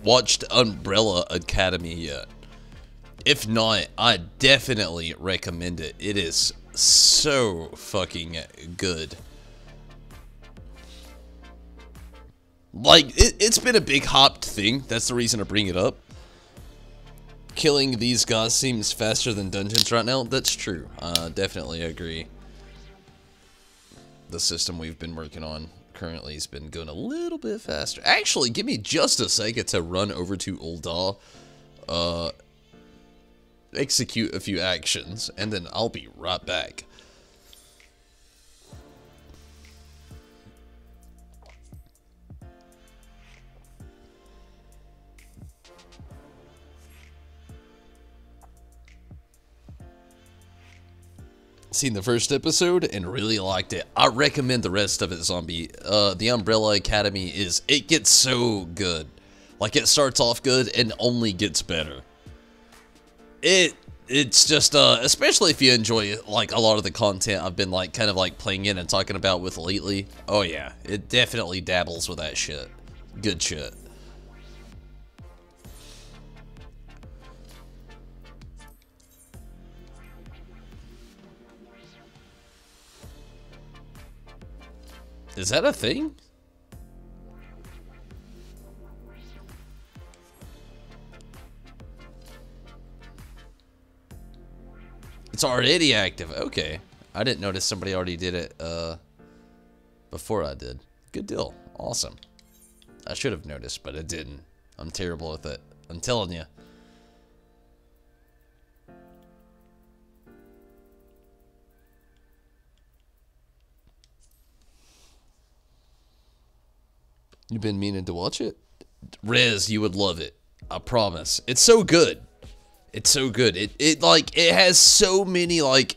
watched Umbrella Academy yet? If not, I definitely recommend it. It is so fucking good. Like, it's been a big hopped thing. That's the reason I bring it up. Killing these guys seems faster than dungeons right now. That's true. Definitely agree. The system we've been working on currently has been going a little bit faster. Actually, give me just a second to run over to Ul'dah. Execute a few actions, and then I'll be right back. Seen the first episode and really liked it. I recommend the rest of it, Zombie. The Umbrella Academy it gets so good. Like, it starts off good and only gets better. It's just, especially if you enjoy, like, a lot of the content I've been, like, kind of, like, playing in and talking about with lately. Oh, yeah. It definitely dabbles with that shit. Good shit. Is that a thing? It's already active. Okay. I didn't notice somebody already did it before I did. Good deal. Awesome. I should have noticed, but I didn't. I'm terrible with it. I'm telling you. You've been meaning to watch it? Rez, you would love it. I promise. It's so good. It's so good. It has so many, like,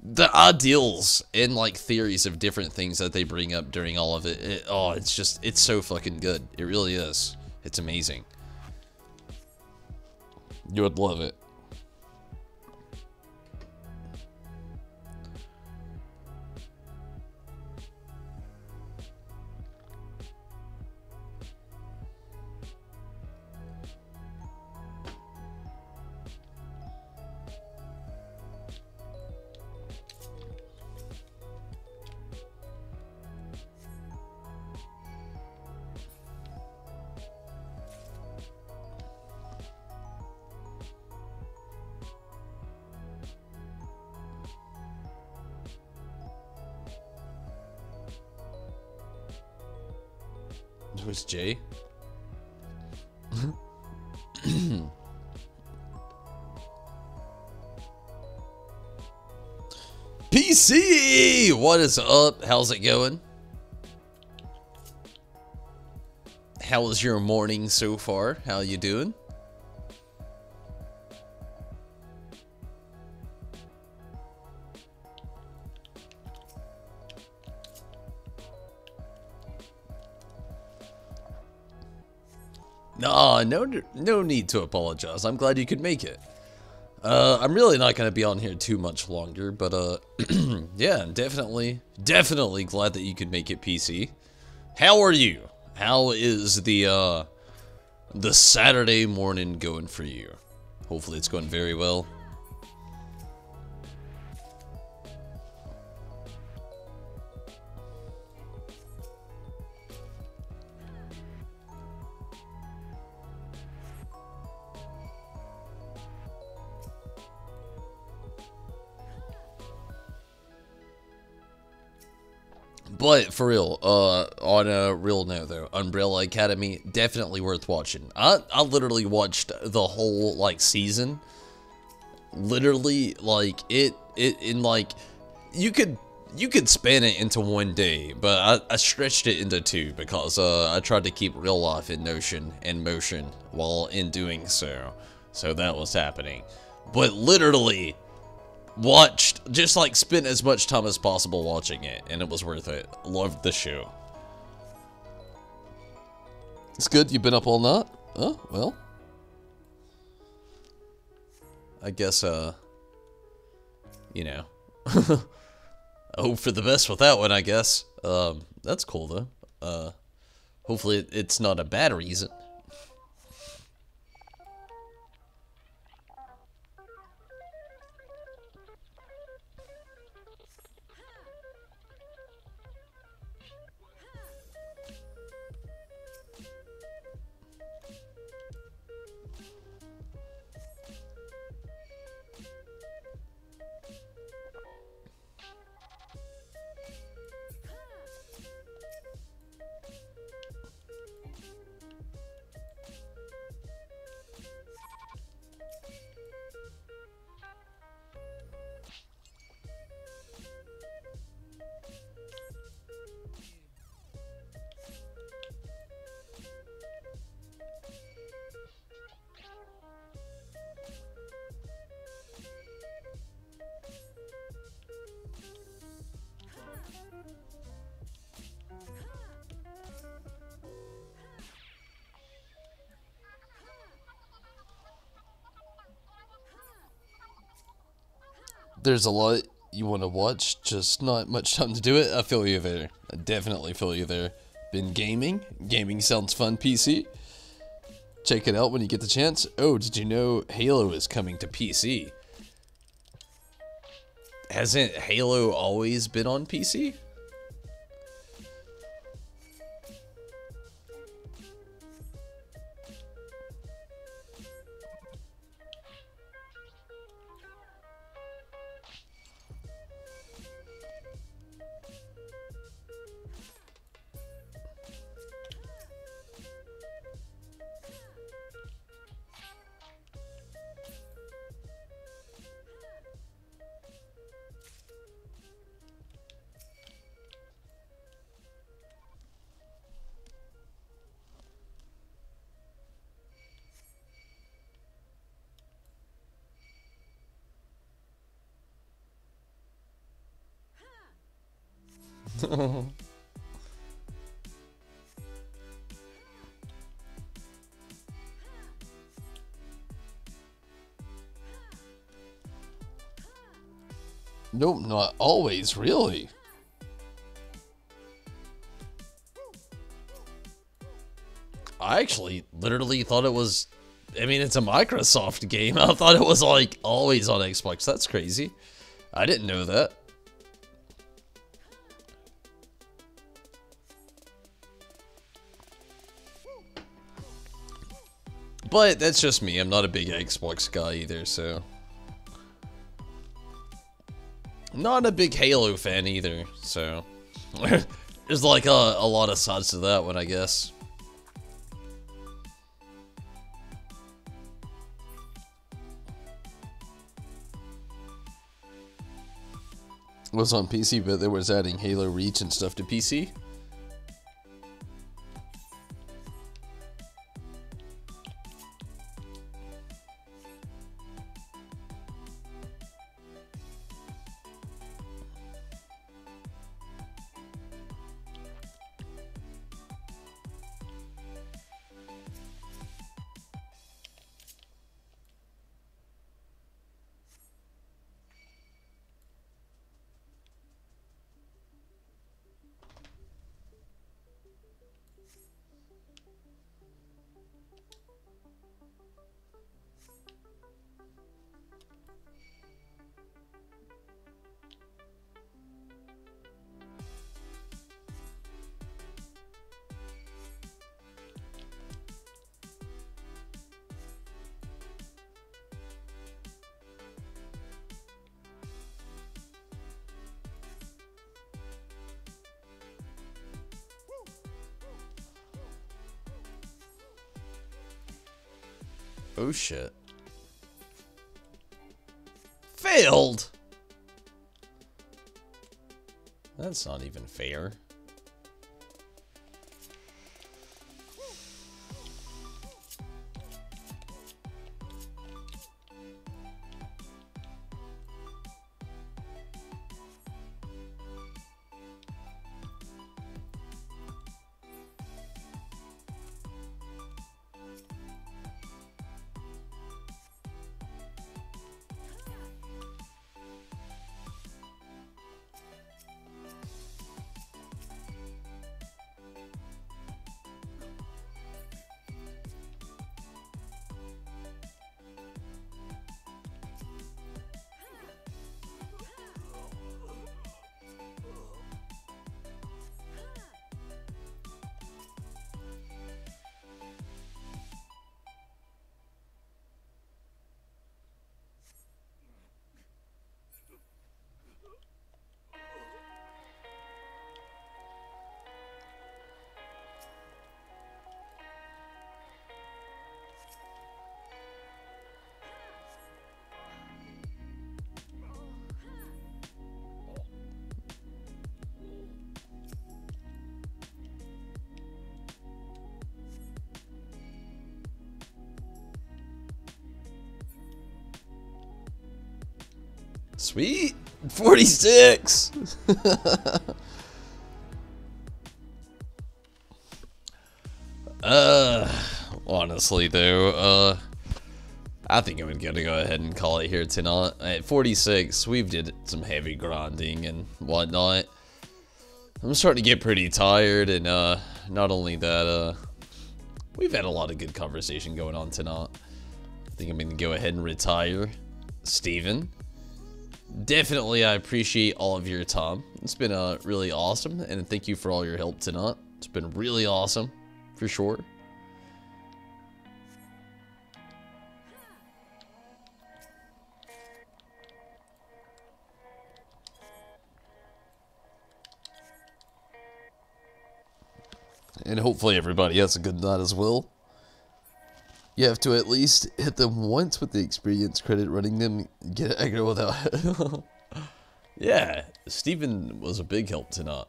the ideals and, like, theories of different things that they bring up during all of it. It's so fucking good. It really is. It's amazing. You would love it. Who's Jay? PC! What is up? How's it going? How was your morning so far? How you doing? No need to apologize. I'm glad you could make it. I'm really not going to be on here too much longer, but, yeah, definitely glad that you could make it, PC. How are you? How is the Saturday morning going for you? Hopefully it's going very well. But for real, on a real note though, Umbrella Academy, definitely worth watching. I literally watched the whole, like, season. Literally, like, you could span it into one day, but I stretched it into two because, I tried to keep real life in motion while in doing so. So that was happening. But literally, just like spent as much time as possible watching it, and it was worth it. Loved the show. It's good. You've been up all night? Oh, well. I guess, you know. I hope for the best with that one, I guess. That's cool, though. Hopefully it's not a bad reason. There's a lot you want to watch, just not much time to do it. I feel you there. I definitely feel you there. Been gaming? Gaming sounds fun, PC. Check it out when you get the chance. Oh, did you know Halo is coming to PC? Hasn't Halo always been on PC? Nope, not always, really. I actually literally thought it was, I mean, it's a Microsoft game. I thought it was like always on Xbox. That's crazy. I didn't know that. But that's just me. I'm not a big Xbox guy either, so. Not a big Halo fan either, so. There's like a lot of sides to that one, I guess. It was on PC, but they was adding Halo Reach and stuff to PC. Oh shit. Failed! That's not even fair. Sweet! 46! Honestly though, I think I'm gonna go ahead and call it here tonight. At 46, we've did some heavy grinding and whatnot. I'm starting to get pretty tired, and not only that, we've had a lot of good conversation going on tonight. I think I'm gonna go ahead and retire. Steven, definitely I appreciate all of your time. It's been really awesome, and thank you for all your help tonight. It's been really awesome, for sure. And hopefully everybody has a good night as well. You have to at least hit them once with the experience credit running them. Get aggro without... Yeah, Steven was a big help tonight.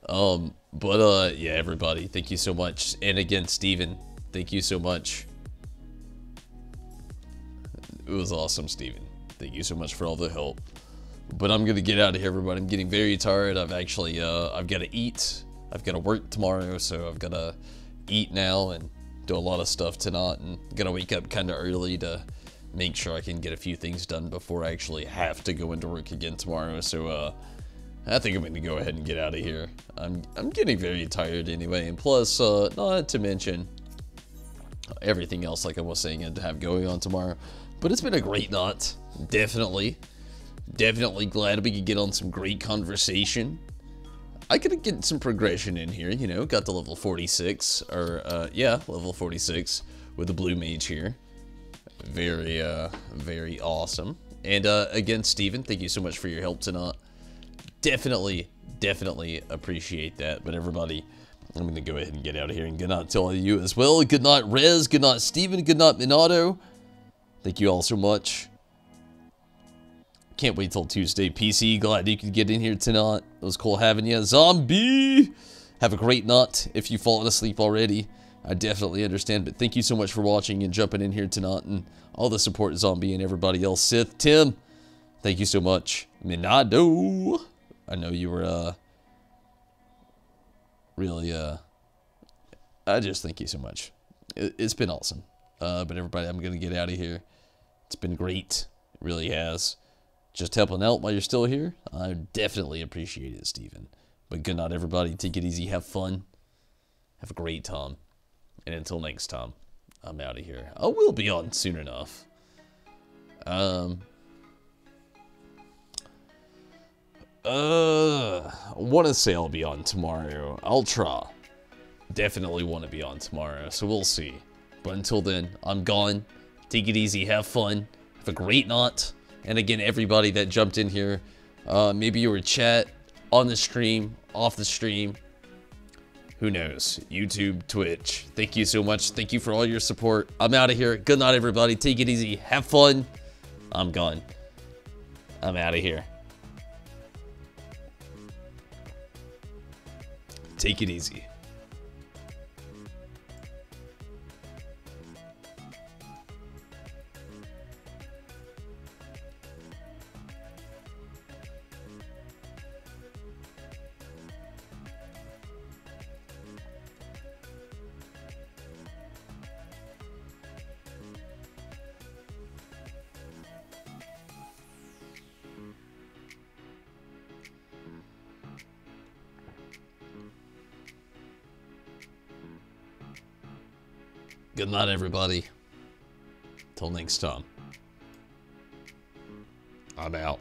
Yeah, everybody, thank you so much. And again, Steven, thank you so much. It was awesome, Steven. Thank you so much for all the help. But I'm gonna get out of here, everybody. I'm getting very tired. I've actually, I've got to eat. I've got to work tomorrow, so I've got to eat now and do a lot of stuff tonight, and gotta wake up kind of early to make sure I can get a few things done before I actually have to go into work again tomorrow. So I think I'm gonna go ahead and get out of here. I'm getting very tired anyway, and plus not to mention everything else like I was saying I had to have going on tomorrow. But it's been a great night. Definitely glad we could get on some great conversation. I could get some progression in here, you know, got to level 46, or, yeah, level 46 with the blue mage here. Very awesome. And, again, Steven, thank you so much for your help tonight. Definitely appreciate that. But everybody, I'm going to go ahead and get out of here, and good night to all of you as well. Good night, Rez. Good night, Steven. Good night, Minato. Thank you all so much. Can't wait till Tuesday. PC, glad you could get in here tonight. It was cool having you. Zombie! Have a great night if you've fallen asleep already. I definitely understand, but thank you so much for watching and jumping in here tonight, and all the support, Zombie, and everybody else. Sith, Tim, thank you so much. Minado! I know you were, really, I just thank you so much. It's been awesome. But everybody, I'm gonna get out of here. It's been great. It really has. Just helping out while you're still here. I definitely appreciate it, Steven. But good night, everybody. Take it easy. Have fun. Have a great time. And until next time, I'm out of here. I will be on soon enough. I want to say I'll be on tomorrow. I'll try. Definitely want to be on tomorrow, so we'll see. But until then, I'm gone. Take it easy. Have fun. Have a great night. And again, everybody that jumped in here, maybe you were chat, on the stream, off the stream, who knows, YouTube, Twitch. Thank you so much. Thank you for all your support. I'm out of here. Good night, everybody. Take it easy. Have fun. I'm gone. I'm out of here. Take it easy. Good night, everybody. Till next time. I'm out.